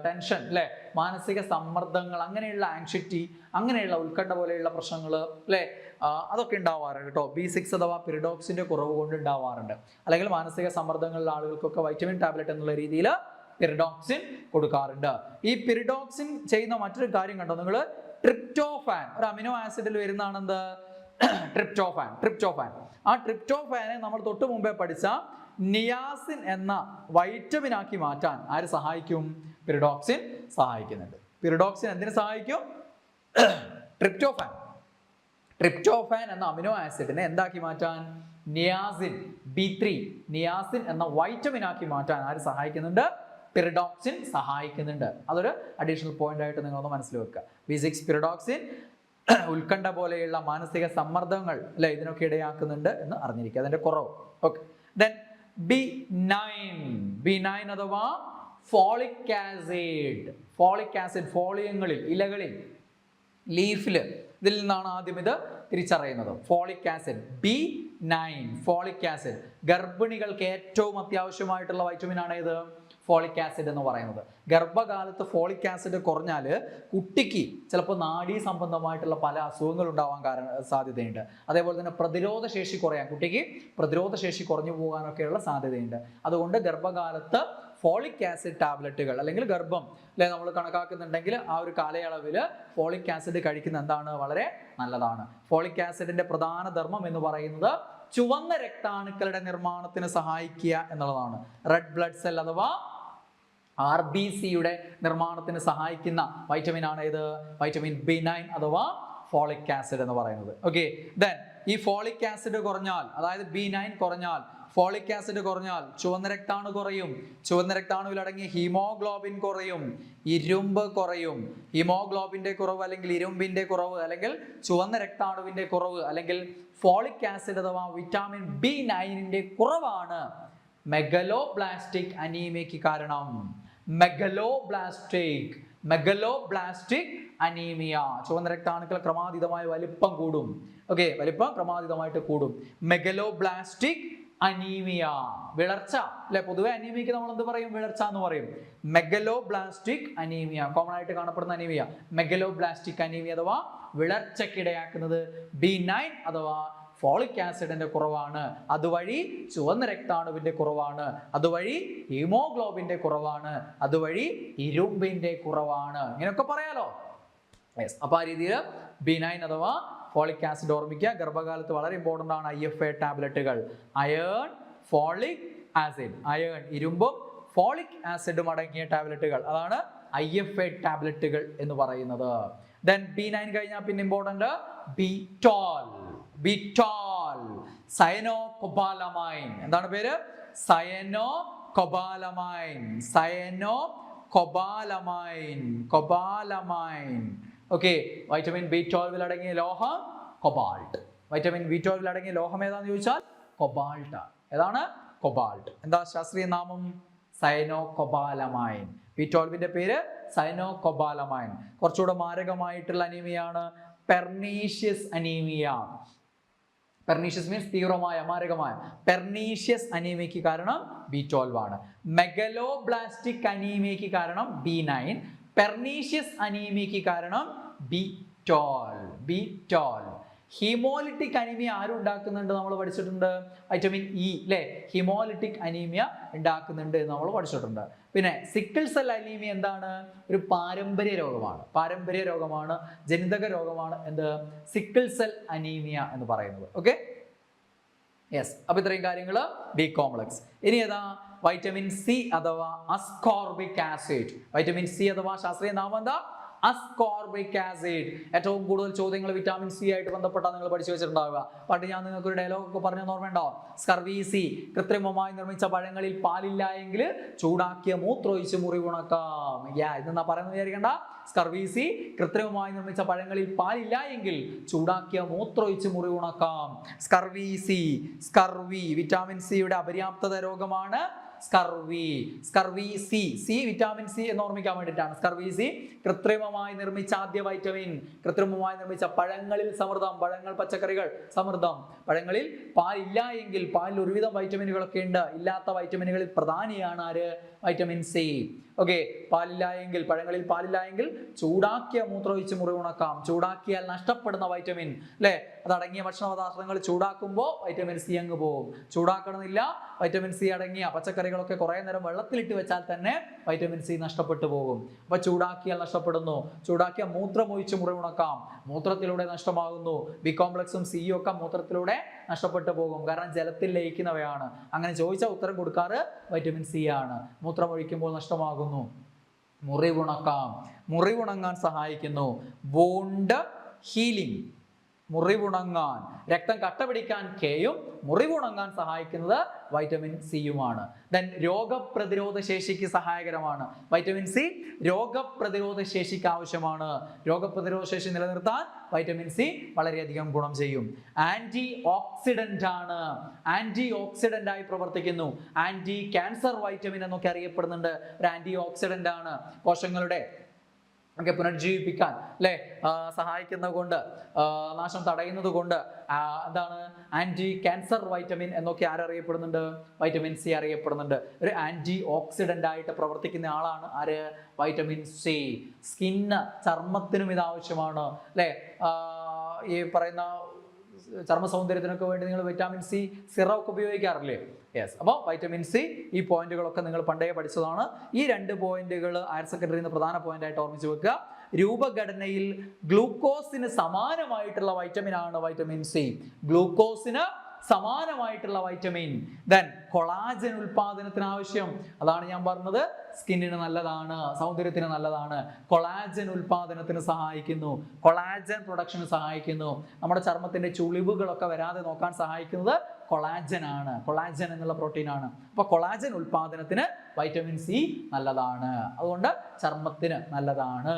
ടെൻഷൻ, അല്ലെ, മാനസിക സമ്മർദ്ദങ്ങൾ, അങ്ങനെയുള്ള ആങ്ഷൈറ്റി, അങ്ങനെയുള്ള ഉത്കണ്ഠ പോലെയുള്ള പ്രശ്നങ്ങൾ, അല്ലെ, അതൊക്കെ ഉണ്ടാവാറുണ്ട് കേട്ടോ. B6 അഥവാ പിരിഡോക്സിന്റെ കുറവ് കൊണ്ട് ഉണ്ടാവാറുണ്ട്. അല്ലെങ്കിൽ മാനസിക സമ്മർദ്ദങ്ങളുള്ള ആളുകൾക്കൊക്കെ വൈറ്റമിൻ ടാബ്ലറ്റ് എന്നുള്ള രീതിയിൽ പിരിഡോക്സിൻ കൊടുക്കാറുണ്ട്. ഈ പിരിഡോക്സിൻ ചെയ്യുന്ന മറ്റൊരു കാര്യം കണ്ടോ നിങ്ങൾ? ട്രിപ്റ്റോഫാൻ, ഒരു അമിനോ ആസിഡിൽ വരുന്നതാണ് എന്ത്? ട്രിപ്റ്റോഫാൻ. ആ ട്രിപ്റ്റോഫാനെ നമ്മൾ തൊട്ട് മുമ്പേ പഠിച്ച നിയാസിൻ എന്ന വൈറ്റമിൻ ആക്കി മാറ്റാൻ ആര് സഹായിക്കും? പിരിഡോക്സിൻ സഹായിക്കുന്നുണ്ട്. പിരിഡോക്സിൻ എന്തിനു സഹായിക്കും? ട്രിപ്റ്റോഫാൻ എന്ന അമിനോ ആസിഡിനെ എന്താക്കി മാറ്റാൻ? നിയാസിൻ, B3 നിയാസിൻ എന്ന വൈറ്റമിൻ ആക്കി മാറ്റാൻ ആര് സഹായിക്കുന്നുണ്ട്? പിരിഡോക്സിൻ സഹായിക്കുന്നുണ്ട്. അതൊരു അഡീഷണൽ പോയിന്റ് ആയിട്ട് നിങ്ങളൊന്ന് മനസ്സിൽ വെക്കുക. B6 പിരിഡോക്സിൻ ഉത്കണ്ഠ പോലെയുള്ള മാനസിക സമ്മർദ്ദങ്ങൾ, അല്ലെ, ഇതിനൊക്കെ ഇടയാക്കുന്നുണ്ട് എന്ന് അറിഞ്ഞിരിക്കുക, അതിന്റെ കുറവ്. ഓക്കെ. ദെൻ B9 അഥവാ ഫോളിക് ആസിഡ്. ഫോളിയങ്ങളിൽ, ഇലകളിൽ, ലീഫില്, ഇതിൽ നിന്നാണ് ആദ്യം ഇത് തിരിച്ചറിയുന്നത്. Folic acid, B9 folic acid. ഗർഭിണികൾക്ക് ഏറ്റവും അത്യാവശ്യമായിട്ടുള്ള വൈറ്റമിൻ ആണ് ഇത്, ഫോളിക് ആസിഡ് എന്ന് പറയുന്നത്. ഗർഭകാലത്ത് ഫോളിക് ആസിഡ് കുറഞ്ഞാൽ കുട്ടിക്ക് ചിലപ്പോൾ നാഡീ സംബന്ധമായിട്ടുള്ള പല അസുഖങ്ങൾ ഉണ്ടാവാൻ സാധ്യതയുണ്ട്. അതേപോലെ തന്നെ പ്രതിരോധ ശേഷി കുറയാൻ, കുട്ടിക്ക് പ്രതിരോധ ശേഷി കുറഞ്ഞു പോകാനൊക്കെയുള്ള സാധ്യതയുണ്ട്. അതുകൊണ്ട് ഗർഭകാലത്ത് ഫോളിക് ആസിഡ് ടാബ്ലറ്റുകൾ, അല്ലെങ്കിൽ ഗർഭം, അല്ലെ, നമ്മൾ കണക്കാക്കുന്നുണ്ടെങ്കിൽ ആ ഒരു കാലയളവിൽ ഫോളിക് ആസിഡ് കഴിക്കുന്ന എന്താണ്? വളരെ നല്ലതാണ്. ഫോളിക് ആസിഡിന്റെ പ്രധാന ധർമ്മം എന്ന് പറയുന്നത് ചുവന്ന രക്താണുക്കളുടെ നിർമ്മാണത്തിന് സഹായിക്കുക എന്നുള്ളതാണ്. റെഡ് ബ്ലഡ് സെൽ അഥവാ RBCയുടെ നിർമ്മാണത്തിന് സഹായിക്കുന്ന വൈറ്റമിൻ ആണ് ഇത്, വൈറ്റമിൻ B9 അഥവാ ഫോളിക് ആസിഡ് എന്ന് പറയുന്നത്. ഓക്കെ. ദെൻ ഈ ഫോളിക് ആസിഡ് കുറഞ്ഞാൽ, അതായത് B9 കുറഞ്ഞാൽ, ഫോളിക് ആസിഡ് കുറഞ്ഞാൽ ചുവന്ന രക്താണു കുറയും. ചുവന്ന രക്താണുവിൽ അടങ്ങിയ ഹീമോഗ്ലോബിൻ കുറയും, ഇരുമ്പ് കുറയും. ഹീമോഗ്ലോബിന്റെ കുറവ്, അല്ലെങ്കിൽ ഇരുമ്പിന്റെ കുറവ്, അല്ലെങ്കിൽ ചുവന്ന രക്താണുവിന്റെ കുറവ്, അല്ലെങ്കിൽ ഫോളിക് ആസിഡ് അഥവാ വിറ്റാമിൻ B9ന്റെ കുറവാണ് മെഗലോബ്ലാസ്റ്റിക് അനീമിയയ്ക്ക് കാരണം. Megaloblastic anaemia. ചുവന്ന രക്താണുക്കൾ ക്രമാതീതമായ വലിപ്പം കൂടും. ഓക്കെ, വലിപ്പം ക്രമാതീതമായിട്ട് കൂടും. മെഗലോബ്ലാസ്റ്റിക് അനീമിയ, വിളർച്ച, അല്ലെ, പൊതുവെ അനീമിയക്ക് നമ്മൾ എന്ത് പറയും? വിളർച്ച എന്ന് പറയും. മെഗലോബ്ലാസ്റ്റിക് അനീമിയ, കോമൺ ആയിട്ട് കാണപ്പെടുന്ന അനീമിയ മെഗലോബ്ലാസ്റ്റിക് അനീമിയ അഥവാ വിളർച്ചയ്ക്കിടയാക്കുന്നത് B9 അഥവാ ഫോളിക് ആസിഡിന്റെ കുറവാണ്. അതുവഴി ചുവന്ന രക്താണുവിന്റെ കുറവാണ്, അതുവഴി ഹീമോഗ്ലോബിന്റെ കുറവാണ്, അതുവഴി ഇരുമ്പിന്റെ കുറവാണ്. ഇങ്ങനെയൊക്കെ പറയാലോ. യെസ്. അപ്പൊ ആ രീതിയിൽ B9 അഥവാ ഫോളിക് ആസിഡ് ഓർമ്മിക്കുക. ഗർഭകാലത്ത് വളരെ ഇമ്പോർട്ടൻ്റ് ആണ് IFA ടാബ്ലറ്റുകൾ. അയേൺ, ഫോളിക് ആസിഡ്, അയേൺ, ഇരുമ്പും ഫോളിക് ആസിഡും അടങ്ങിയ ടാബ്ലറ്റുകൾ, അതാണ് IFA ടാബ്ലറ്റുകൾ എന്ന് പറയുന്നത്. ദെൻ B9 കഴിഞ്ഞാൽ പിന്നെ ഇമ്പോർട്ടൻ്റ് ബിറ്റോൾ, സയനോകൊബാലമൈൻ. എന്താണ് പേര്? സയനോകൊബാലമൈൻ. ഓക്കെ. വൈറ്റമിൻ B12 അടങ്ങിയ ലോഹം കൊബാൾട്ട്. വൈറ്റമിൻ B12 അടങ്ങിയ ലോഹം ഏതാന്ന് ചോദിച്ചാൽ കൊബാൾട്ട് ആണ്. ഏതാണ്? കൊബാൾട്ട്. എന്താ ശാസ്ത്രീയ നാമം? സയനോകൊബാലമൈൻ. B12ന്റെ പേര് സയനോകൊബാലമൈൻ. കുറച്ചുകൂടെ മാരകമായിട്ടുള്ള അനീമിയാണ് പെർനീഷ്യസ് അനീമിയ. പെർനീഷ്യസ് മീൻസ് തീവ്രമായ, മാരകമായ. പെർനീഷ്യസ് അനീമിയയ്ക്ക് കാരണം B12 ആണ്. മെഗലോബ്ലാസ്റ്റിക് അനീമിയയ്ക്ക് കാരണം B9. പെർനീഷ്യസ് അനീമിയയ്ക്ക് കാരണം B12. ഹീമോലിറ്റിക് അനീമിയ ആരും ഉണ്ടാക്കുന്നുണ്ട് നമ്മൾ പഠിച്ചിട്ടുണ്ട്? വൈറ്റമിൻ ഇ അല്ലേ? ഹീമോലിറ്റിക് അനീമിയ ഉണ്ടാക്കുന്നുണ്ട് എന്ന് നമ്മൾ പഠിച്ചിട്ടുണ്ട്. പിന്നെ സിക്കിൾ സെൽ അനീമിയ എന്താണ്? ഒരു പാരമ്പര്യ രോഗമാണ്, ജനിതക രോഗമാണ്. എന്ത്? സിക്കിൾ സെൽ അനീമിയ എന്ന് പറയുന്നത്. Okay, yes. അപ്പൊ ഇത്രയും കാര്യങ്ങൾ ബി കോംപ്ലക്സ്. ഇനി ഏതാ? വൈറ്റമിൻ സി അഥവാ അസ്കോർബിക് ആസിഡ്. വൈറ്റമിൻ സി അഥവാ ശാസ്ത്രീയ നാമം എന്താ? Ascorbic acid. ഏറ്റവും കൂടുതൽ ചോദ്യങ്ങൾ വിറ്റാമിൻ സി ആയിട്ട് ബന്ധപ്പെട്ടാണ് നിങ്ങൾ പഠിച്ചു വെച്ചിട്ടുണ്ടാവുക. പണ്ട് ഞാൻ നിങ്ങൾക്ക് ഒരു ഡയലോഗ് ഒക്കെ പറഞ്ഞ ഓർമ്മയുണ്ടോ? Scurvy C. കൃത്രിമമായി നിർമ്മിച്ച പഴങ്ങളിൽ പാലില്ല എങ്കിൽ ചൂടാക്കിയ മൂത്രമൊഴിച്ച് മുറിവുണക്കാം. ഇതെന്നാ പറയുന്നത് വിചാരിക്കണ്ട. Scurvy C. കൃത്രിമമായി നിർമ്മിച്ച പഴങ്ങളിൽ പാലില്ല എങ്കിൽ ചൂടാക്കിയ മൂത്രമൊഴിച്ച് മുറിവുണക്കാം. Scurvy C. സ്കർവി വിറ്റാമിൻ സിയുടെ അപര്യാപ്തത രോഗമാണ് scurvy. Scurvy C. C vitamin C എന്ന് ഓർമ്മിക്കാൻ വേണ്ടിയിട്ടാണ്. സ്കർവി സി കൃത്രിമമായി നിർമ്മിച്ച ആദ്യ വൈറ്റമിൻ. കൃത്രിമമായി നിർമ്മിച്ച പഴങ്ങളിൽ സമൃദ്ധം. പഴങ്ങൾ, പച്ചക്കറികൾ സമൃദ്ധം. പഴങ്ങളിൽ പാലില്ല എങ്കിൽ, പാലിൽ ഒരുവിധം വൈറ്റമിനുകളൊക്കെ ഉണ്ട്. ഇല്ലാത്ത വൈറ്റമിനുകളിൽ പ്രധാനിയാണ് ആര്? Vitamin C. ഓക്കെ, പാലില്ല എങ്കിൽ, പഴങ്ങളിൽ പാലില്ല എങ്കിൽ ചൂടാക്കിയ മൂത്രമൊഴിച്ച് മുറിവുണക്കാം. ചൂടാക്കിയാൽ നഷ്ടപ്പെടുന്ന വൈറ്റമിൻ അല്ലെ, അതടങ്ങിയ ഭക്ഷണ പദാർത്ഥങ്ങൾ ചൂടാക്കുമ്പോൾ വൈറ്റമിൻ സി അങ്ങ് പോകും. ചൂടാക്കണമെന്നില്ല. വൈറ്റമിൻ സി അടങ്ങിയ പച്ചക്കറികളൊക്കെ കുറെ നേരം വെള്ളത്തിലിട്ട് വെച്ചാൽ തന്നെ വൈറ്റമിൻ സി നഷ്ടപ്പെട്ടു പോകും. അപ്പൊ ചൂടാക്കിയാൽ നഷ്ടപ്പെടുന്നു. ചൂടാക്കിയ മൂത്രമൊഴിച്ച് മുറിവുണക്കാം. മൂത്രത്തിലൂടെ നഷ്ടമാകുന്നു. ബി കോംപ്ലക്സും സിയും ഒക്കെ മൂത്രത്തിലൂടെ നഷ്ടപ്പെട്ടു പോകും. കാരണം ജലത്തിൽ ലയിക്കുന്നവയാണ്. അങ്ങനെ ചോദിച്ചാൽ ഉത്തരം കൊടുക്കാറ് വൈറ്റമിൻ സി ആണ്. മൂത്രമൊഴിക്കുമ്പോൾ നഷ്ടമാകുന്നു. മുറിവുണക്കാം. മുറിവുണങ്ങാൻ സഹായിക്കുന്നു. Wound healing. മുറിവുണങ്ങാൻ, രക്തം കട്ട പിടിക്കാൻ കെയും, മുറിവുണങ്ങാൻ സഹായിക്കുന്നത് വൈറ്റമിൻ സിയുമാണ്. ദെൻ രോഗപ്രതിരോധ ശേഷിക്ക് സഹായകരമാണ്. വൈറ്റമിൻ സി രോഗപ്രതിരോധ ശേഷിക്ക് ആവശ്യമാണ്. രോഗപ്രതിരോധ ശേഷി നിലനിർത്താൻ വൈറ്റമിൻ സി വളരെയധികം ഗുണം ചെയ്യും. ആന്റി ഓക്സിഡന്റ് ആണ്. ആന്റി ഓക്സിഡന്റ് ആയി പ്രവർത്തിക്കുന്നു. ആന്റി ക്യാൻസർ വൈറ്റമിൻ എന്നൊക്കെ അറിയപ്പെടുന്നുണ്ട്. ഒരു ആന്റി ഓക്സിഡന്റ് ആണ്. കോശങ്ങളുടെ ഒക്കെ പുനർജീവിപ്പിക്കാൻ അല്ലെ സഹായിക്കുന്നത് കൊണ്ട്, നാശം തടയുന്നത് കൊണ്ട് എന്താണ്? ആന്റി ക്യാൻസർ വൈറ്റമിൻ എന്നൊക്കെ ആരറിയപ്പെടുന്നുണ്ട്? വൈറ്റമിൻ സി അറിയപ്പെടുന്നുണ്ട്. ഒരു ആന്റി ഓക്സിഡന്റ് ആയിട്ട് പ്രവർത്തിക്കുന്ന ആളാണ് ആര്? Vitamin C. സ്കിന്ന്, ചർമ്മത്തിനും ഇത് ആവശ്യമാണ് അല്ലെ. ഈ പറയുന്ന ചർമ്മ സൗന്ദര്യത്തിനൊക്കെ വേണ്ടി നിങ്ങൾ വിറ്റാമിൻ സി സിറം ഉപയോഗിക്കാറില്ലേ? യെസ്. അപ്പോൾ വൈറ്റമിൻ സി, ഈ പോയിന്റുകളൊക്കെ നിങ്ങൾ പണ്ടേ പഠിച്ചതാണ്. ഈ 2 പോയിന്റുകൾ ഹയർ സെക്കൻഡറിയിൽ നിന്ന് പ്രധാന പോയിന്റ് ആയിട്ട് ഓർമ്മിച്ച് വെക്കുക. രൂപഘടനയിൽ ഗ്ലൂക്കോസിന് സമാനമായിട്ടുള്ള വൈറ്റമിൻ ആണ് വൈറ്റമിൻ സി. ഗ്ലൂക്കോസിന് സമാനമായിട്ടുള്ള വൈറ്റമിൻ. ദെൻ കൊളാജൻ ഉൽപാദനത്തിന് ആവശ്യം. അതാണ് ഞാൻ പറഞ്ഞത്, സ്കിന്നിന് നല്ലതാണ്, സൗന്ദര്യത്തിന് നല്ലതാണ്. കൊളാജൻ ഉൽപാദനത്തിന് സഹായിക്കുന്നു. കൊളാജൻ പ്രൊഡക്ഷന് സഹായിക്കുന്നു. നമ്മുടെ ചർമ്മത്തിന്റെ ചുളിവുകളൊക്കെ വരാതെ നോക്കാൻ സഹായിക്കുന്നത് കൊളാജൻ ആണ്. കൊളാജൻ എന്നുള്ള പ്രോട്ടീൻ ആണ്. അപ്പൊ കൊളാജൻ ഉൽപാദനത്തിന് വൈറ്റമിൻ സി നല്ലതാണ്. അതുകൊണ്ട് ചർമ്മത്തിന് നല്ലതാണ്.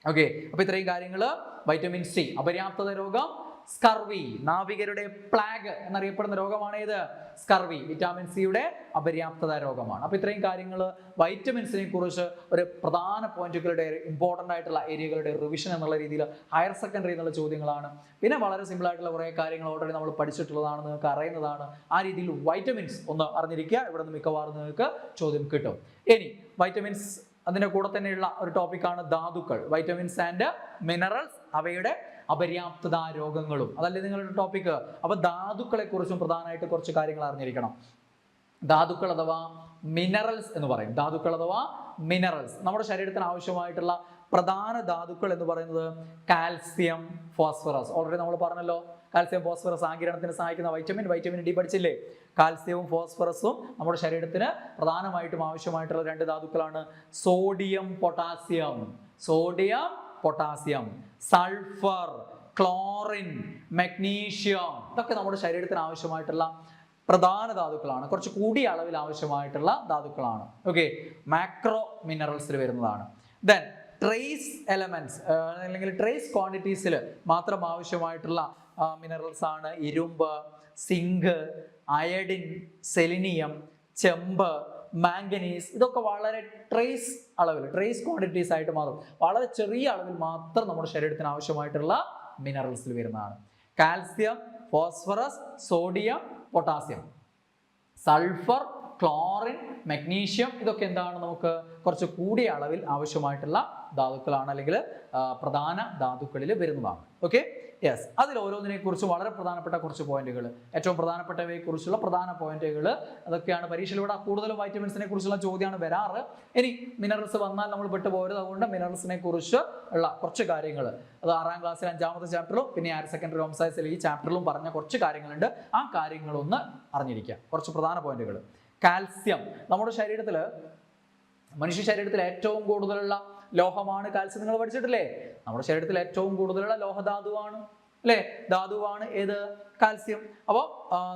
ഓക്കെ, അപ്പൊ ഇത്രയും കാര്യങ്ങൾ. വൈറ്റമിൻ സി അപര്യാപ്തത രോഗം. സ്കർവി, നാവികരുടെ പ്ലാഗ് എന്നറിയപ്പെടുന്ന രോഗമാണ് ഇത്. സ്കർവി വിറ്റാമിൻ സിയുടെ അപര്യാപ്തത രോഗമാണ്. അപ്പൊ ഇത്രയും കാര്യങ്ങൾ വൈറ്റമിൻസിനെ കുറിച്ച് ഒരു പ്രധാന പോയിന്റുകളുടെ, ഇമ്പോർട്ടൻ്റ് ആയിട്ടുള്ള ഏരിയകളുടെ റിവിഷൻ എന്നുള്ള രീതിയിൽ ഹയർ സെക്കൻഡറി എന്നുള്ള ചോദ്യങ്ങളാണ്. പിന്നെ വളരെ സിമ്പിൾ ആയിട്ടുള്ള കുറേ കാര്യങ്ങൾ ഓൾറെഡി നമ്മൾ പഠിച്ചിട്ടുള്ളതാണ്, നിങ്ങൾക്ക് അറിയുന്നതാണ്. ആ രീതിയിൽ വൈറ്റമിൻസ് ഒന്ന് അറിഞ്ഞിരിക്കുക. ഇവിടെ നിന്ന് മിക്കവാറും നിങ്ങൾക്ക് ചോദ്യം കിട്ടും. ഇനി വൈറ്റമിൻസ്, അതിൻ്റെ കൂടെ തന്നെയുള്ള ഒരു ടോപ്പിക്കാണ് ധാതുക്കൾ. വൈറ്റമിൻസ് ആൻഡ് മിനറൽസ്, അവയുടെ അപര്യാപ്തത രോഗങ്ങളും. അതല്ലേ നിങ്ങളുടെ ടോപ്പിക്ക്. അപ്പൊ ധാതുക്കളെ കുറിച്ചും പ്രധാനമായിട്ട് കുറച്ച് കാര്യങ്ങൾ അറിഞ്ഞിരിക്കണം. ധാതുക്കൾ അഥവാ മിനറൽസ് എന്ന് പറയും. ധാതുക്കൾ അഥവാ മിനറൽസ്, നമ്മുടെ ശരീരത്തിന് ആവശ്യമായിട്ടുള്ള പ്രധാന ധാതുക്കൾ എന്ന് പറയുന്നത് കാൽസ്യം, ഫോസ്ഫറസ്. ഓൾറെഡി നമ്മൾ പറഞ്ഞല്ലോ, കാൽസ്യം ഫോസ്ഫറസ് ആഗിരണത്തിന് സഹായിക്കുന്ന വൈറ്റമിൻ ഡി പഠിച്ചില്ലേ? കാൽസ്യവും ഫോസ്ഫറസും നമ്മുടെ ശരീരത്തിന് പ്രധാനമായിട്ടും ആവശ്യമായിട്ടുള്ള 2 ധാതുക്കളാണ്. Sodium potassium. Sodium potassium, sulphur, chlorine, magnesium, ഇതൊക്കെ നമ്മുടെ ശരീരത്തിന് ആവശ്യമായിട്ടുള്ള പ്രധാന ധാതുക്കളാണ്. കുറച്ച് കൂടിയ അളവിൽ ആവശ്യമായിട്ടുള്ള ധാതുക്കളാണ്. ഓക്കെ, മാക്രോ മിനറൽസിൽ വരുന്നതാണ്. ദെൻ ട്രേസ് എലമെന്റ്സ് അല്ലെങ്കിൽ ട്രേസ് ക്വാണ്ടിറ്റീസിൽ മാത്രം ആവശ്യമായിട്ടുള്ള മിനറൽസ് ആണ് ഇരുമ്പ്, സിങ്ക്, അയഡിൻ, സെലിനിയം, ചെമ്പ്, മാംഗനീസ്. ഇതൊക്കെ വളരെ ട്രേസ് അളവിൽ, ട്രേസ് ക്വാണ്ടിറ്റീസ് ആയിട്ട് മാറും, വളരെ ചെറിയ അളവിൽ മാത്രം നമ്മുടെ ശരീരത്തിന് ആവശ്യമായിട്ടുള്ള മിനറൽസിൽ വരുന്നതാണ്. Calcium, phosphorus, sodium, potassium, sulphur, chlorine, magnesium, ഇതൊക്കെ എന്താണ് നമുക്ക് കുറച്ച് കൂടിയ അളവിൽ ആവശ്യമായിട്ടുള്ള ധാതുക്കളാണ്, അല്ലെങ്കിൽ പ്രധാന ധാതുക്കളിൽ വരുന്നതാണ്. Okay, yes. അതിൽ ഓരോന്നിനെ കുറിച്ച് വളരെ പ്രധാനപ്പെട്ട കുറച്ച് പോയിന്റുകൾ, ഏറ്റവും പ്രധാനപ്പെട്ടവയെ കുറിച്ചുള്ള പ്രധാന പോയിന്റുകൾ അതൊക്കെയാണ് പരീക്ഷയിലൂടെ. കൂടുതലും വൈറ്റമിൻസിനെ കുറിച്ചുള്ള ചോദ്യമാണ് വരാറ്. ഇനി മിനറൽസ് വന്നാൽ നമ്മൾ വിട്ടുപോകരുത്. അതുകൊണ്ട് മിനറൽസിനെ കുറിച്ച് ഉള്ള കുറച്ച് കാര്യങ്ങൾ അത് 6ാം ക്ലാസ്സിൽ 5ാമത്തെ ചാപ്റ്ററിലും പിന്നെ ഹയർ സെക്കൻഡറി ഹോം സയൻസിൽ ഈ ചാപ്റ്ററിലും പറഞ്ഞ കുറച്ച് കാര്യങ്ങളുണ്ട്. ആ കാര്യങ്ങളൊന്ന് അറിഞ്ഞിരിക്കുക, കുറച്ച് പ്രധാന പോയിന്റുകൾ. കാൽസ്യം നമ്മുടെ ശരീരത്തിൽ, മനുഷ്യ ശരീരത്തിൽ ഏറ്റവും കൂടുതലുള്ള ലോഹമാണ് കാൽസ്യം. നിങ്ങൾ പഠിച്ചിട്ടില്ലേ? നമ്മുടെ ശരീരത്തിൽ ഏറ്റവും കൂടുതലുള്ള ലോഹധാതുവാണ്, അല്ലേ? ധാതുവാണ് ഏത്? കാൽസ്യം. അപ്പോൾ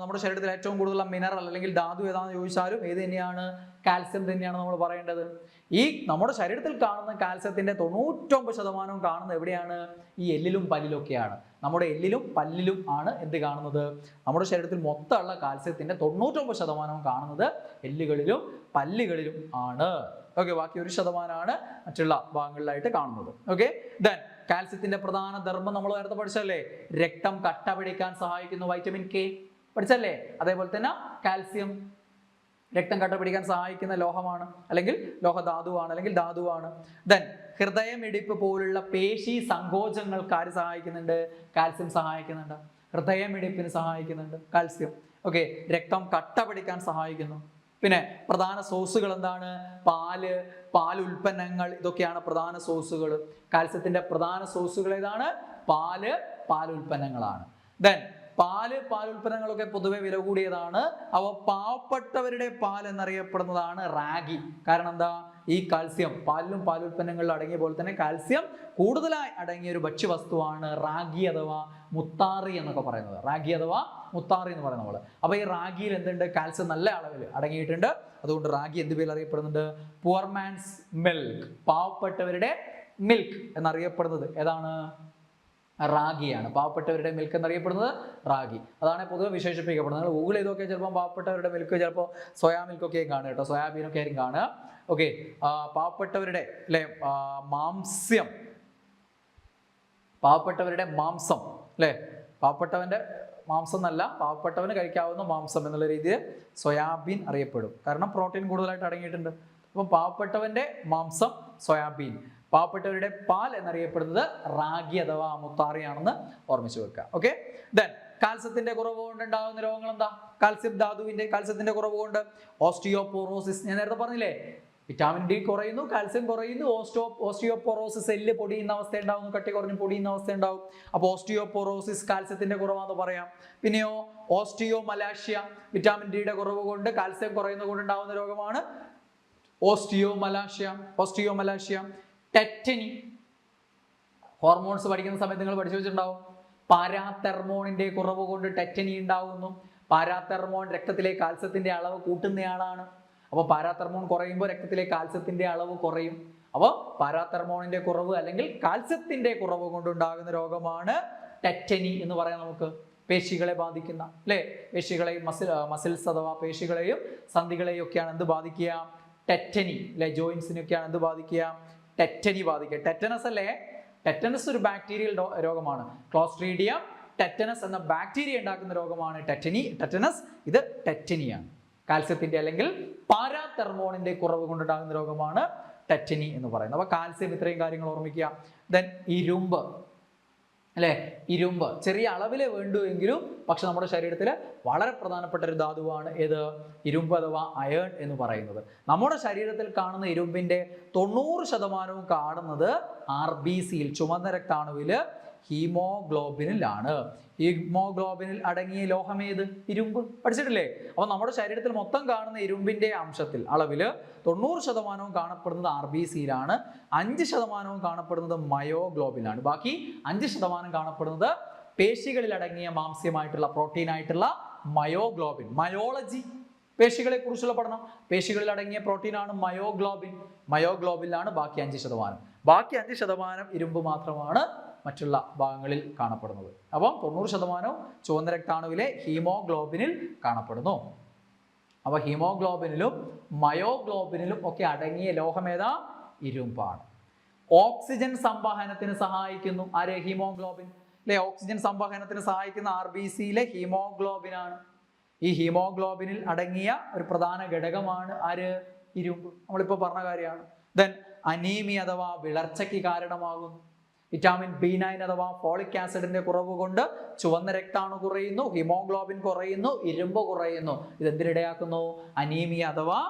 നമ്മുടെ ശരീരത്തിൽ ഏറ്റവും കൂടുതലുള്ള മിനറൽ അല്ലെങ്കിൽ ധാതു ഏതാണെന്ന് ചോദിച്ചാലും ഏത് തന്നെയാണ്? കാൽസ്യം തന്നെയാണ് നമ്മൾ പറയേണ്ടത്. ഈ നമ്മുടെ ശരീരത്തിൽ കാണുന്ന കാൽസ്യത്തിന്റെ 99% കാണുന്നത് എവിടെയാണ്? ഈ എല്ലിലും പല്ലിലൊക്കെയാണ്. നമ്മുടെ എല്ലിലും പല്ലിലും ആണ് എന്ത് കാണുന്നത്? നമ്മുടെ ശരീരത്തിൽ മൊത്തമുള്ള കാൽസ്യത്തിന്റെ 99% കാണുന്നത് എല്ലുകളിലും പല്ലുകളിലും ആണ്. ഓക്കെ, ബാക്കി 1% മറ്റുള്ള ഭാഗങ്ങളിലായിട്ട് കാണുന്നത്. ഓക്കെ, ദെൻ കാൽസ്യത്തിന്റെ പ്രധാന ധർമ്മം നമ്മൾ നേരത്തെ പഠിച്ചല്ലേ? രക്തം കട്ട പിടിക്കാൻ സഹായിക്കുന്നു, വൈറ്റമിൻ കെ പഠിച്ചല്ലേ? അതേപോലെ തന്നെ കാൽസ്യം രക്തം കട്ട പിടിക്കാൻ സഹായിക്കുന്ന ലോഹമാണ്, അല്ലെങ്കിൽ ലോഹധാതുവാണ്, അല്ലെങ്കിൽ ധാതുവാണ്. ദെൻ ഹൃദയമിടിപ്പ് പോലുള്ള പേശി സങ്കോചങ്ങൾക്ക് ആര് സഹായിക്കുന്നുണ്ട്? കാൽസ്യം സഹായിക്കുന്നുണ്ട്. ഹൃദയമിടിപ്പിന് സഹായിക്കുന്നുണ്ട് കാൽസ്യം. ഓക്കെ, രക്തം കട്ട പിടിക്കാൻ സഹായിക്കുന്നു. പിന്നെ പ്രധാന സോഴ്സുകൾ എന്താണ്? പാല്, പാലുൽപ്പന്നങ്ങൾ, ഇതൊക്കെയാണ് പ്രധാന സോഴ്സുകൾ. കാൽസ്യത്തിന്റെ പ്രധാന സോഴ്സുകൾ ഏതാണ്? പാല്, പാലുൽപ്പന്നങ്ങളാണ്. ദെൻ പാലുൽപ്പന്നങ്ങളൊക്കെ പൊതുവെ വില കൂടിയതാണ്. അവ പാവപ്പെട്ടവരുടെ പാൽ എന്നറിയപ്പെടുന്നതാണ് റാഗി. കാരണം എന്താ? ഈ കാൽസ്യം പാലിലും പാലുൽപ്പന്നങ്ങളിലും അടങ്ങിയ പോലെ തന്നെ കാൽസ്യം കൂടുതലായി അടങ്ങിയ ഒരു ഭക്ഷ്യവസ്തുവാണ് റാഗി അഥവാ മുത്താറി എന്നൊക്കെ പറയുന്നത്. റാഗി അഥവാ മുത്താറി എന്ന് പറയുന്ന പോലെ. അപ്പൊ ഈ റാഗിയിൽ എന്തുണ്ട്? കാൽസ്യം നല്ല അളവിൽ അടങ്ങിയിട്ടുണ്ട്. അതുകൊണ്ട് റാഗി എന്ത് പേരിൽ അറിയപ്പെടുന്നുണ്ട്? പുവർ മാൻസ് മിൽക്ക്, പാവപ്പെട്ടവരുടെ മിൽക്ക് എന്നറിയപ്പെടുന്നത് ഏതാണ്? റാഗിയാണ്. പാവപ്പെട്ടവരുടെ മിൽക്ക് എന്നറിയപ്പെടുന്നത് റാഗി. അതാണ് പൊതുവെ വിശേഷിപ്പിക്കപ്പെടുന്നത്. നിങ്ങൾ ഗൂഗിൾ ചെയ്തൊക്കെ ചിലപ്പോൾ പാവപ്പെട്ടവരുടെ മിൽക്ക് ചിലപ്പോൾ സോയാ മിൽക്കൊക്കെ കാണുക കേട്ടോ, സോയാബീനൊക്കെ ആയിരിക്കും കാണുക. ഓക്കെ, പാവപ്പെട്ടവരുടെ അല്ലെ മാംസ്യം, പാവപ്പെട്ടവരുടെ മാംസം അല്ലെ, പാവപ്പെട്ടവന്റെ മാംസം എന്നല്ല, പാവപ്പെട്ടവന് കഴിക്കാവുന്ന മാംസം എന്നുള്ള രീതിയിൽ സോയാബീൻ അറിയപ്പെടും. കാരണം പ്രോട്ടീൻ കൂടുതലായിട്ട് അടങ്ങിയിട്ടുണ്ട്. അപ്പം പാവപ്പെട്ടവന്റെ മാംസം സോയാബീൻ, പാവപ്പെട്ടവരുടെ പാൽ എന്നറിയപ്പെടുന്നത് റാഗി അഥവാ മുത്താറിയാണെന്ന് ഓർമ്മിച്ചു വെക്കുക. ഓക്കെ, ദെൻ കാൽസ്യത്തിന്റെ കുറവ് കൊണ്ട് ഉണ്ടാകുന്ന രോഗങ്ങൾ എന്താ? കാൽസ്യത്തിന്റെ കുറവ് കൊണ്ട് ഓസ്റ്റിയോപോറോസിസ്. ഞാൻ നേരത്തെ പറഞ്ഞില്ലേ, വിറ്റാമിൻ ഡി കുറയുന്നു, കാൽസ്യം കുറയുന്നു, ഓസ്റ്റിയോപോറോസിസ്, എല്ല് പൊടിയുന്ന അവസ്ഥ ഉണ്ടാവുന്നു, കട്ടി കുറഞ്ഞ് പൊടിയുന്ന അവസ്ഥ ഉണ്ടാവും. അപ്പോൾ ഓസ്റ്റിയോപോറോസിസ് കാൽസ്യത്തിന്റെ കുറവാന്ന് പറയാം. പിന്നെയോ ഓസ്റ്റിയോമലാഷ്യ, വിറ്റാമിൻ ഡിയുടെ കുറവ് കൊണ്ട് കാൽസ്യം കുറയുന്നത് കൊണ്ട് ഉണ്ടാകുന്ന രോഗമാണ് ഓസ്റ്റിയോമലാഷ്യ. ടെറ്റനി, ഹോർമോൺസ് പഠിക്കുന്ന സമയത്ത് നിങ്ങൾ പഠിച്ചു വെച്ചിട്ടുണ്ടാവും. പാരാതെർമോണിന്റെ കുറവ് കൊണ്ട് ടെറ്റനി ഉണ്ടാകുന്നു. പാരാതെർമോൺ രക്തത്തിലെ കാൽസ്യത്തിന്റെ അളവ് കൂട്ടുന്നയാളാണ്. അപ്പോൾ പാരാതെർമോൺ കുറയുമ്പോൾ രക്തത്തിലെ കാൽസ്യത്തിന്റെ അളവ് കുറയും. അപ്പോൾ പാരാതെർമോണിന്റെ കുറവ് അല്ലെങ്കിൽ കാൽസ്യത്തിന്റെ കുറവ് കൊണ്ടുണ്ടാകുന്ന രോഗമാണ് ടെറ്റനി എന്ന് പറയാം. നമുക്ക് പേശികളെ ബാധിക്കുന്ന അല്ലേ, പേശികളെയും മസിൽസ് അഥവാ പേശികളെയും സന്ധികളെയും ഒക്കെയാണ് എന്ത് ബാധിക്കുക? ടെറ്റനി അല്ലെ, ജോയിൻസിനൊക്കെയാണ് എന്ത് ബാധിക്കുക? ടെറ്റനി ബാധിക്കുക. ടെറ്റനസ് അല്ലേ? ടെറ്റനസ് ഒരു ബാക്ടീരിയൽ രോഗമാണ്. ക്ലോസ്ട്രീഡിയം ടെറ്റനസ് എന്ന ബാക്ടീരിയ ഉണ്ടാക്കുന്ന രോഗമാണ് ടെറ്റനസ്. ഇത് ടെറ്റനിയാണ്. കാൽസ്യത്തിന്റെ അല്ലെങ്കിൽ പാരാതെർമോണിന്റെ കുറവ് കൊണ്ടുണ്ടാകുന്ന രോഗമാണ് ടെറ്റനി എന്ന് പറയുന്നത്. അപ്പൊ കാൽസ്യം ഇത്രയും കാര്യങ്ങൾ ഓർമ്മിക്കുക. ദെൻ ഇരുമ്പ് അല്ലെ, ഇരുമ്പ് ചെറിയ അളവിലേ വേണ്ടു എങ്കിലും പക്ഷെ നമ്മുടെ ശരീരത്തിൽ വളരെ പ്രധാനപ്പെട്ട ഒരു ധാതുവാണ് ഏത്? ഇരുമ്പ് അഥവാ അയേൺ എന്ന് പറയുന്നത്. നമ്മുടെ ശരീരത്തിൽ കാണുന്ന ഇരുമ്പിന്റെ 90% കാണുന്നത് RBCയിൽ, ചുവന്ന രക്താണുവിൽ ഹീമോഗ്ലോബിനിലാണ്. ഹീമോഗ്ലോബിനിൽ അടങ്ങിയ ലോഹം ഏത്? ഇരുമ്പ്. പഠിച്ചിട്ടില്ലേ? അപ്പൊ നമ്മുടെ ശരീരത്തിൽ മൊത്തം കാണുന്ന ഇരുമ്പിന്റെ അംശത്തിൽ അളവില് 90% കാണപ്പെടുന്നത് RBCയിലാണ്, 5% കാണപ്പെടുന്നത് മയോഗ്ലോബിലാണ്, ബാക്കി 5% കാണപ്പെടുന്നത് പേശികളിൽ അടങ്ങിയ മാംസ്യമായിട്ടുള്ള പ്രോട്ടീൻ ആയിട്ടുള്ള മയോഗ്ലോബിൻ. മയോളജി, പേശികളെ കുറിച്ചുള്ള പഠനം. പേശികളിൽ അടങ്ങിയ പ്രോട്ടീനാണ് മയോഗ്ലോബിൻ. മയോഗ്ലോബിനിലാണ് ബാക്കി 5%. ബാക്കി 5% ഇരുമ്പ് മാത്രമാണ് മറ്റുള്ള ഭാഗങ്ങളിൽ കാണപ്പെടുന്നത്. അപ്പം 90% ചുവന്ന രക്താണുവിലെ ഹീമോഗ്ലോബിനിൽ കാണപ്പെടുന്നു. അപ്പോൾ ഹീമോഗ്ലോബിനിലും മയോഗ്ലോബിനിലും ഒക്കെ അടങ്ങിയ ലോഹം ഏതാ? ഇരുമ്പാണ്. ഓക്സിജൻ സംവഹനത്തിന് സഹായിക്കുന്നു ആര്? ഹീമോഗ്ലോബിൻ അല്ലെ? ഓക്സിജൻ സംവഹനത്തിന് സഹായിക്കുന്ന RBCയിലെ ഹീമോഗ്ലോബിനാണ്. ഈ ഹീമോഗ്ലോബിനിൽ അടങ്ങിയ ഒരു പ്രധാന ഘടകമാണ് ആര്? ഇരുമ്പ്. നമ്മളിപ്പോൾ പറഞ്ഞ കാര്യമാണ്. ദെൻ അനീമിയ അഥവാ വിളർച്ചയ്ക്ക് കാരണമാകുന്നു. വിറ്റാമിൻ B9 അഥവാ ഫോളിക് ആസിഡിന്റെ കുറവ് കൊണ്ട് ചുവന്ന രക്താണു കുറയുന്നു, ഹീമോഗ്ലോബിൻ കുറയുന്നു, ഇരുമ്പ് കുറയുന്നു. ഇതെന്തിനിടയാക്കുന്നു? അനീമിയ അഥവാ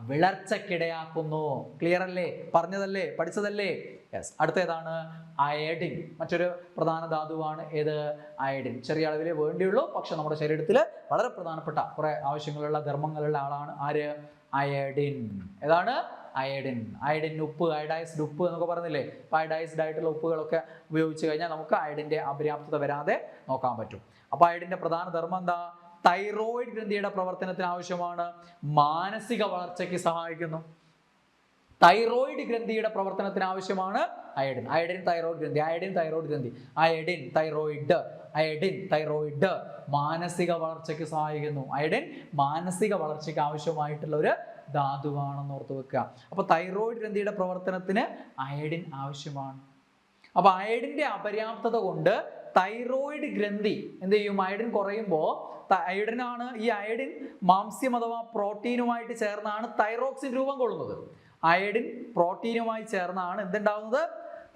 വിളർച്ചയ്ക്കിടയാക്കുന്നു. ക്ലിയർ അല്ലേ? പറഞ്ഞതല്ലേ? പഠിച്ചതല്ലേ? യെസ്. അടുത്തേതാണ്? അയഡിൻ. മറ്റൊരു പ്രധാന ധാതുവാണ്. ഏത്? അയഡിൻ. ചെറിയ അളവിലേ വേണ്ടിയുള്ളൂ, പക്ഷെ നമ്മുടെ ശരീരത്തിൽ വളരെ പ്രധാനപ്പെട്ട കുറെ ആവശ്യങ്ങളുള്ള ധർമ്മങ്ങളുള്ള ആളാണ് ആര്? അയഡിൻ. ഏതാണ്? അയഡിൻ. അയഡിൻ ഉപ്പ്, അയഡൈസ്ഡ് ഉപ്പ് എന്നൊക്കെ പറഞ്ഞില്ലേ? അപ്പോൾ അയഡൈസ്ഡ് ആയിട്ടുള്ള ഉപ്പുകളൊക്കെ ഉപയോഗിച്ച് കഴിഞ്ഞാൽ നമുക്ക് അയഡിന്റെ അപര്യാപ്തത വരാതെ നോക്കാൻ പറ്റും. അപ്പോൾ അയഡിന്റെ പ്രധാന ധർമ്മം എന്താ? തൈറോയിഡ് ഗ്രന്ഥിയുടെ പ്രവർത്തനത്തിന് ആവശ്യമാണ്. മാനസിക വളർച്ചയ്ക്ക് സഹായിക്കുന്നു. തൈറോയിഡ് ഗ്രന്ഥിയുടെ പ്രവർത്തനത്തിന് ആവശ്യമാണ് അയഡിൻ. അയഡിൻ തൈറോയിഡ് ഗ്രന്ഥി, അയഡിൻ തൈറോയിഡ് ഗ്രന്ഥി, അയഡിൻ തൈറോയിഡ്, അയഡിൻ തൈറോയിഡ് മാനസിക വളർച്ചയ്ക്ക് സഹായിക്കുന്നു. അയഡിൻ മാനസിക വളർച്ചയ്ക്ക് ആവശ്യമായിട്ടുള്ള ഒരു ധാതുവാണെന്ന് ഓർത്ത് വെക്കുക. അപ്പോൾ തൈറോയിഡ് ഗ്രന്ഥിയുടെ പ്രവർത്തനത്തിന് അയഡിൻ ആവശ്യമാണ്. അപ്പോൾ അയഡിന്റെ അപര്യാപ്തത കൊണ്ട് തൈറോയിഡ് ഗ്രന്ഥി എന്ത് ചെയ്യും? അയഡിൻ കുറയുമ്പോൾ അയഡിനാണ് ഈ അയഡിൻ മാംസ്യം അഥവാ പ്രോട്ടീനുമായിട്ട് ചേർന്നാണ് തൈറോക്സിൻ രൂപം കൊള്ളുന്നത്. അയഡിൻ പ്രോട്ടീനുമായി ചേർന്നാണ് എന്തുണ്ടാവുന്നത്?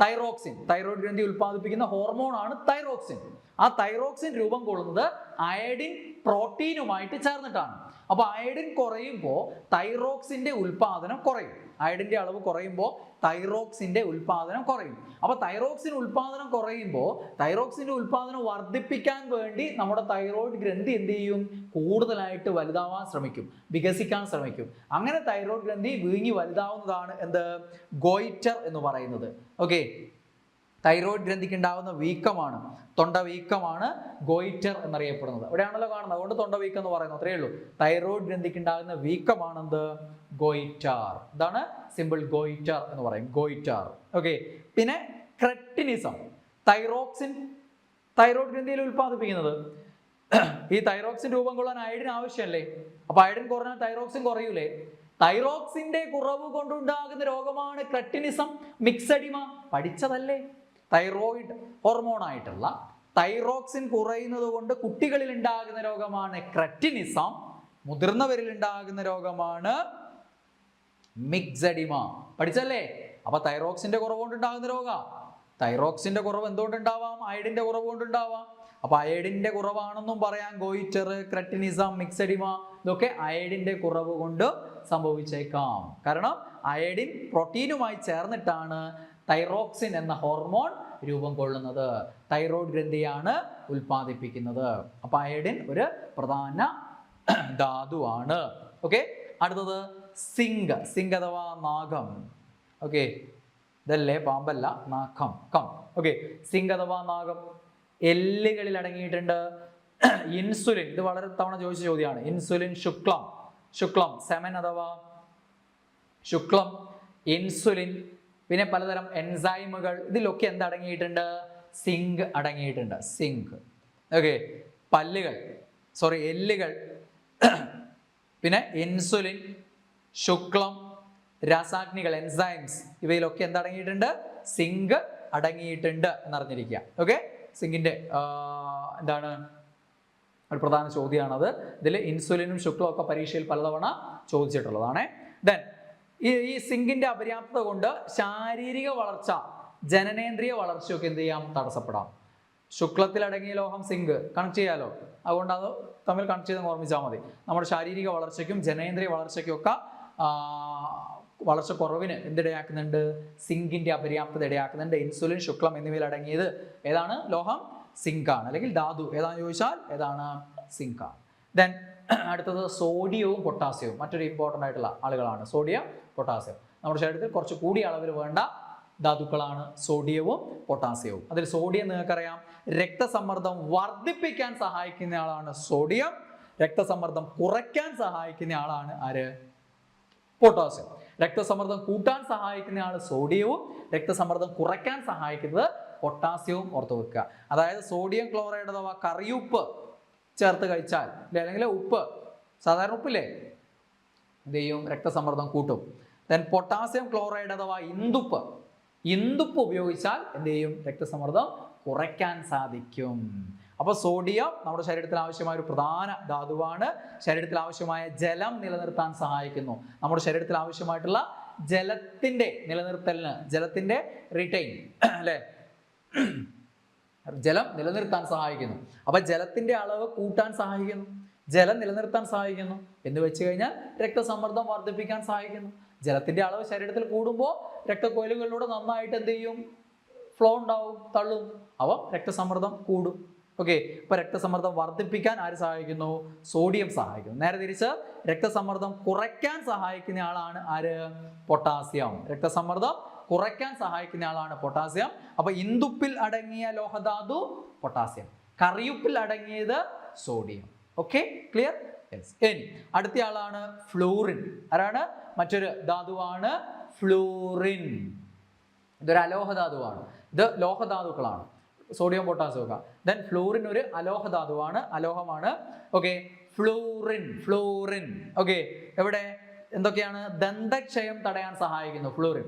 തൈറോക്സിൻ. തൈറോയിഡ് ഗ്രന്ഥി ഉൽപ്പാദിപ്പിക്കുന്ന ഹോർമോൺ ആണ് തൈറോക്സിൻ. ആ തൈറോക്സിൻ രൂപം കൊള്ളുന്നത് അയഡിൻ പ്രോട്ടീനുമായിട്ട് ചേർന്നിട്ടാണ്. അപ്പൊ അയഡിൻ കുറയുമ്പോൾ തൈറോക്സിന്റെ ഉൽപാദനം കുറയും. അയഡിന്റെ അളവ് കുറയുമ്പോൾ തൈറോക്സിന്റെ ഉൽപാദനം കുറയും. അപ്പൊ തൈറോക്സിൻ ഉൽപാദനം കുറയുമ്പോൾ തൈറോക്സിന്റെ ഉൽപാദനം വർദ്ധിപ്പിക്കാൻ വേണ്ടി നമ്മുടെ തൈറോയിഡ് ഗ്രന്ഥി എന്ത് ചെയ്യും? കൂടുതലായിട്ട് വലുതാവാൻ ശ്രമിക്കും, വികസിക്കാൻ ശ്രമിക്കും. അങ്ങനെ തൈറോയിഡ് ഗ്രന്ഥി വീങ്ങി വലുതാവുന്നതാണ് എന്ത്? ഗോയിറ്റർ എന്ന് പറയുന്നത്. ഓക്കെ, തൈറോയിഡ് ഗ്രന്ഥിക്ക് ഉണ്ടാകുന്ന വീക്കമാണ്, തൊണ്ട വീക്കമാണ് ഗോയിറ്റർ എന്നറിയപ്പെടുന്നത്. അവിടെയാണല്ലോ കാണുന്നത്, അതുകൊണ്ട് തൊണ്ട വീക്കം എന്ന് പറയുന്നത്. അത്രയേ ഉള്ളൂ. തൈറോയിഡ് ഗ്രന്ഥിക്ക് ഉണ്ടാകുന്ന വീക്കമാണ് എന്ത്? ഗോയിറ്റർ. ഇതാണ് സിമ്പിൾ. ഗോയിറ്റർ എന്ന് പറയും, ഗോയിറ്റർ. ഓക്കെ. പിന്നെ ക്രെറ്റിനിസം. തൈറോക്സിൻ തൈറോയിഡ് ഗ്രന്ഥിയിൽ ഉൽപ്പാദിപ്പിക്കുന്നത്. ഈ തൈറോക്സിൻ രൂപം കൊള്ളാൻ അയഡിൻ ആവശ്യമല്ലേ? അപ്പൊ അയഡിൻ കുറഞ്ഞാൽ തൈറോക്സിൻ കുറയൂലേ? തൈറോക്സിന്റെ കുറവ് കൊണ്ടുണ്ടാകുന്ന രോഗമാണ് ക്രെറ്റിനിസം, മിക്സഡിമ. പഠിച്ചതല്ലേ? തൈറോയിഡ് ഹോർമോൺ ആയിട്ടുള്ള തൈറോക്സിൻ കുറയുന്നത് കൊണ്ട് കുട്ടികളിൽ ഉണ്ടാകുന്ന രോഗമാണ് ക്രെറ്റിനിസം, മുതിർന്നവരിൽ ഉണ്ടാകുന്ന രോഗമാണ് മിക്സഡിമ. പഠിച്ചല്ലേ? അപ്പൊ തൈറോക്സിന്റെ കുറവ് കൊണ്ടുണ്ടാകുന്ന രോഗ. തൈറോക്സിന്റെ കുറവ് എന്തുകൊണ്ടുണ്ടാവാം? അയഡിന്റെ കുറവ് കൊണ്ടുണ്ടാവാം. അപ്പൊ അയഡിന്റെ കുറവാണെന്നും പറയാം. ഗോയിറ്റർ, ക്രെറ്റിനിസം, മിക്സഡിമ ഇതൊക്കെ അയഡിന്റെ കുറവ് കൊണ്ട് സംഭവിച്ചേക്കാം. കാരണം അയഡിൻ പ്രോട്ടീനുമായി ചേർന്നിട്ടാണ് തൈറോക്സിൻ എന്ന ഹോർമോൺ രൂപം കൊള്ളുന്നത്. തൈറോയ്ഡ് ഗ്രന്ഥിയാണ് ഉൽപ്പാദിപ്പിക്കുന്നത്. അപ്പൊ അയഡിൻ ഒരു പ്രധാന ധാതുവാണ്. ഓക്കെ. അടുത്തത് സിങ്ക്. സിങ്ക് അഥവാ നാഗം. ഓക്കെ, ഇതല്ലേ, പാമ്പല്ല, നാഗം, കം. ഓക്കെ, സിങ്ക് അഥവാ നാഗം എല്ലുകളിൽ അടങ്ങിയിട്ടുണ്ട്. ഇൻസുലിൻ, ഇത് വളരെ തവണ ചോദിച്ച ചോദ്യമാണ്. ഇൻസുലിൻ, ശുക്ലം, ശുക്ലം സെമൻ അഥവാ ശുക്ലം, ഇൻസുലിൻ, പിന്നെ പലതരം എൻസൈമുകൾ, ഇതിലൊക്കെ എന്തടങ്ങിയിട്ടുണ്ട്? സിങ്ക് അടങ്ങിയിട്ടുണ്ട്. സിങ്ക്. ഓക്കെ. പല്ലുകൾ, സോറി എല്ലുകൾ, പിന്നെ ഇൻസുലിൻ, ശുക്ലം, രാസാഗ്നികൾ, എൻസൈംസ്, ഇവയിലൊക്കെ എന്തടങ്ങിയിട്ടുണ്ട്? സിങ്ക് അടങ്ങിയിട്ടുണ്ട് എന്നറിഞ്ഞിരിക്കുക. ഓക്കെ. സിങ്കിന്റെ എന്താണ് ഒരു പ്രധാന ചോദ്യമാണത്. ഇതിൽ ഇൻസുലിനും ശുക്ലവും ഒക്കെ പരീക്ഷയിൽ പലതവണ ചോദിച്ചിട്ടുള്ളതാണ്. ദെൻ ഈ സിങ്കിന്റെ അപര്യാപ്തത കൊണ്ട് ശാരീരിക വളർച്ച, ജനനേന്ദ്രിയ വളർച്ചയൊക്കെ എന്ത് ചെയ്യാം? തടസ്സപ്പെടാം. ശുക്ലത്തിൽ അടങ്ങിയ ലോഹം സിങ്ക് കണക്ട് ചെയ്യാലോ, അതുകൊണ്ട് അത് തമ്മിൽ കണക്ട് ചെയ്ത് ഓർമ്മിച്ചാൽ മതി. നമ്മുടെ ശാരീരിക വളർച്ചയ്ക്കും ജനനേന്ദ്രിയ വളർച്ചയ്ക്കും ഒക്കെ വളർച്ച കുറവിന് എന്തിടയാക്കുന്നുണ്ട്? സിങ്കിന്റെ അപര്യാപ്തത ഇടയാക്കുന്നുണ്ട്. ഇൻസുലിൻ, ശുക്ലം എന്നിവയിൽ അടങ്ങിയത് ഏതാണ്? ലോഹം സിങ്കാണ്, അല്ലെങ്കിൽ ധാതു ഏതാണെന്ന് ചോദിച്ചാൽ ഏതാണ്? സിങ്കാണ്. ദെൻ അടുത്തത് സോഡിയവും പൊട്ടാസ്യവും. മറ്റൊരു ഇമ്പോർട്ടൻ്റ് ആയിട്ടുള്ള ആളുകളാണ് സോഡിയം, പൊട്ടാസ്യം. നമ്മുടെ ശരീരത്തിൽ കുറച്ച് കൂടിയ അളവിൽ വേണ്ട ധാതുക്കളാണ് സോഡിയവും പൊട്ടാസ്യവും. അതിൽ സോഡിയം നിങ്ങൾക്കറിയാം, രക്തസമ്മർദ്ദം വർദ്ധിപ്പിക്കാൻ സഹായിക്കുന്ന ആളാണ് സോഡിയം. രക്തസമ്മർദ്ദം കുറയ്ക്കാൻ സഹായിക്കുന്ന ആളാണ് ആര്? പൊട്ടാസ്യം. രക്തസമ്മർദ്ദം കൂട്ടാൻ സഹായിക്കുന്ന ആൾ സോഡിയവും രക്തസമ്മർദ്ദം കുറയ്ക്കാൻ സഹായിക്കുന്നത് പൊട്ടാസ്യവും ഓർത്ത് വെക്കുക. അതായത് സോഡിയം ക്ലോറൈഡ് അഥവാ കറിയുപ്പ് ചേർത്ത് കഴിച്ചാൽ അല്ലെങ്കിൽ ഉപ്പ്, സാധാരണ ഉപ്പില്ലേ, എന്ത് ചെയ്യും? രക്തസമ്മർദ്ദം കൂട്ടും. ദെൻ പൊട്ടാസ്യം ക്ലോറൈഡ് അഥവാ ഇന്ദുപ്പ് ഉപയോഗിച്ചാൽ എന്ത് ചെയ്യും? രക്തസമ്മർദ്ദം കുറയ്ക്കാൻ സാധിക്കും. അപ്പോൾ സോഡിയം നമ്മുടെ ശരീരത്തിൽ ആവശ്യമായ ഒരു പ്രധാന ധാതുവാണ്. ശരീരത്തിൽ ആവശ്യമായ ജലം നിലനിർത്താൻ സഹായിക്കുന്നു. നമ്മുടെ ശരീരത്തിൽ ആവശ്യമായിട്ടുള്ള ജലത്തിന്റെ നിലനിർത്തലിന്, ജലത്തിന്റെ റിട്ടൈൻ അല്ലെ, ജലം നിലനിർത്താൻ സഹായിക്കുന്നു. അപ്പൊ ജലത്തിന്റെ അളവ് കൂട്ടാൻ സഹായിക്കുന്നു, ജലം നിലനിർത്താൻ സഹായിക്കുന്നു എന്ന് വെച്ച് കഴിഞ്ഞാൽ രക്തസമ്മർദ്ദം വർദ്ധിപ്പിക്കാൻ സഹായിക്കുന്നു. ജലത്തിന്റെ അളവ് ശരീരത്തിൽ കൂടുമ്പോൾ രക്തക്കൊയിലുകളിലൂടെ നന്നായിട്ട് എന്ത് ചെയ്യും? ഫ്ലോ ഉണ്ടാവും, തള്ളും. അപ്പോൾ രക്തസമ്മർദ്ദം കൂടും. ഓക്കെ, ഇപ്പൊ രക്തസമ്മർദ്ദം വർദ്ധിപ്പിക്കാൻ ആര് സഹായിക്കുന്നു? സോഡിയം സഹായിക്കുന്നു. നേരെ തിരിച്ച് രക്തസമ്മർദ്ദം കുറയ്ക്കാൻ സഹായിക്കുന്ന ആളാണ് ആര്? പൊട്ടാസ്യം. രക്തസമ്മർദ്ദം കുറയ്ക്കാൻ സഹായിക്കുന്ന ആളാണ് പൊട്ടാസ്യം. അപ്പൊ ഇന്ദുപ്പിൽ അടങ്ങിയ ലോഹധാതു പൊട്ടാസ്യം, കറിയുപ്പിൽ അടങ്ങിയത് സോഡിയം. Okay, clear? ഇനി അടുത്ത ആളാണ് ഫ്ലൂറിൻ. ആരാണ്? മറ്റൊരു ധാതുവാണ് ഫ്ലൂറിൻ. ഇതൊരു അലോഹധാതുവാണ്. ഇത് ലോഹധാതുക്കളാണ്, സോഡിയം പൊട്ടാസ്യം ഒക്കെ. ദെൻ ഫ്ലൂറിൻ ഒരു അലോഹധാതുവാണ്, അലോഹമാണ്. Okay, fluorine. ഓക്കെ, എവിടെ എന്തൊക്കെയാണ്? ദന്തക്ഷയം തടയാൻ സഹായിക്കുന്നു ഫ്ലൂറിൻ.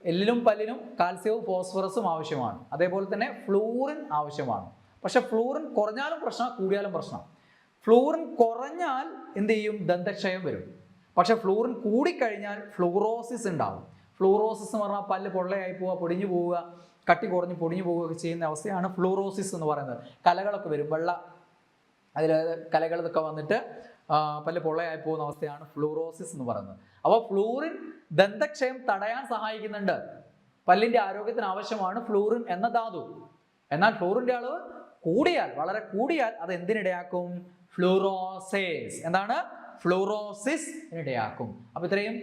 എല്ലിനും പല്ലിനും കാൽസ്യവും ഫോസ്ഫറസും ആവശ്യമാണ്, അതേപോലെ തന്നെ ഫ്ലൂറിൻ ആവശ്യമാണ്. പക്ഷെ ഫ്ലൂറിൻ കുറഞ്ഞാലും പ്രശ്നം, കൂടിയാലും പ്രശ്നം. ഫ്ലൂറിൻ കുറഞ്ഞാൽ എന്ത് ചെയ്യും? ദന്തക്ഷയം വരും. പക്ഷെ ഫ്ലൂറിൻ കൂടിക്കഴിഞ്ഞാൽ ഫ്ലൂറോസിസ് ഉണ്ടാവും. ഫ്ലൂറോസിസ് എന്ന് പറഞ്ഞാൽ പല്ല് പൊള്ളയായി പോവുക, പൊടിഞ്ഞു പോവുക, കട്ടി കുറഞ്ഞ് പൊടിഞ്ഞു പോവുകയൊക്കെ ചെയ്യുന്ന അവസ്ഥയാണ് ഫ്ലൂറോസിസ് എന്ന് പറയുന്നത്. കലകളൊക്കെ വരും, വെള്ള അതിൽ കലകളൊക്കെ വന്നിട്ട് പല്ല് പൊള്ളയായി പോകുന്ന അവസ്ഥയാണ് ഫ്ലൂറോസിസ് എന്ന് പറയുന്നത്. അപ്പോൾ ഫ്ലൂറിൻ ദന്തക്ഷയം തടയാൻ സഹായിക്കുന്നുണ്ട്. പല്ലിന്റെ ആരോഗ്യത്തിന് ആവശ്യമാണ് ഫ്ലൂറിൻ എന്ന ധാതു. എന്നാൽ ഫ്ലൂറിന്റെ അളവ് കൂടിയാൽ, വളരെ കൂടിയാൽ അത് എന്തിനിടയാക്കും? ഫ്ലൂറോസിസ്. എന്താണ്? ഫ്ലൂറോസിസ് ഇടയാക്കും. അപ്പോൾ ഇത്രയും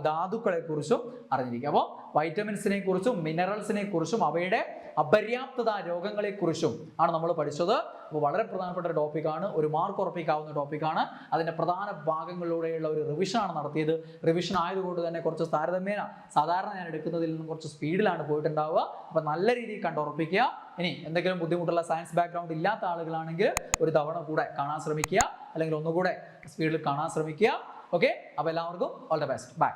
ധാതുക്കളെ കുറിച്ചും അറിഞ്ഞിരിക്കും. അപ്പോൾ വൈറ്റമിൻസിനെ കുറിച്ചും മിനറൽസിനെ കുറിച്ചും അവയുടെ അപര്യാപ്തത രോഗങ്ങളെ കുറിച്ചും ആണ് നമ്മൾ പഠിച്ചത്. അപ്പോൾ വളരെ പ്രധാനപ്പെട്ട ഒരു ടോപ്പിക്കാണ്, ഒരു മാർക്ക് ഉറപ്പിക്കാവുന്ന ടോപ്പിക്കാണ്. അതിൻ്റെ പ്രധാന ഭാഗങ്ങളിലൂടെയുള്ള ഒരു റിവിഷനാണ് നടത്തിയത്. റിവിഷൻ ആയതുകൊണ്ട് തന്നെ കുറച്ച് താരതമ്യേന സാധാരണ ഞാൻ എടുക്കുന്നതിൽ നിന്നും കുറച്ച് സ്പീഡിലാണ് പോയിട്ടുണ്ടാവുക. അപ്പോൾ നല്ല രീതിയിൽ കണ്ടുറപ്പിക്കുക. ഇനി എന്തെങ്കിലും ബുദ്ധിമുട്ടുള്ള സയൻസ് ബാക്ക്ഗ്രൗണ്ട് ഇല്ലാത്ത ആളുകളാണെങ്കിൽ ഒരു തവണ കൂടെ കാണാൻ ശ്രമിക്കുക, അല്ലെങ്കിൽ ഒന്നുകൂടെ സ്പീഡിൽ കാണാൻ ശ്രമിക്കുക. ഓക്കെ, അപ്പോൾ എല്ലാവർക്കും ഓൾ ദ ബെസ്റ്റ്. ബൈ.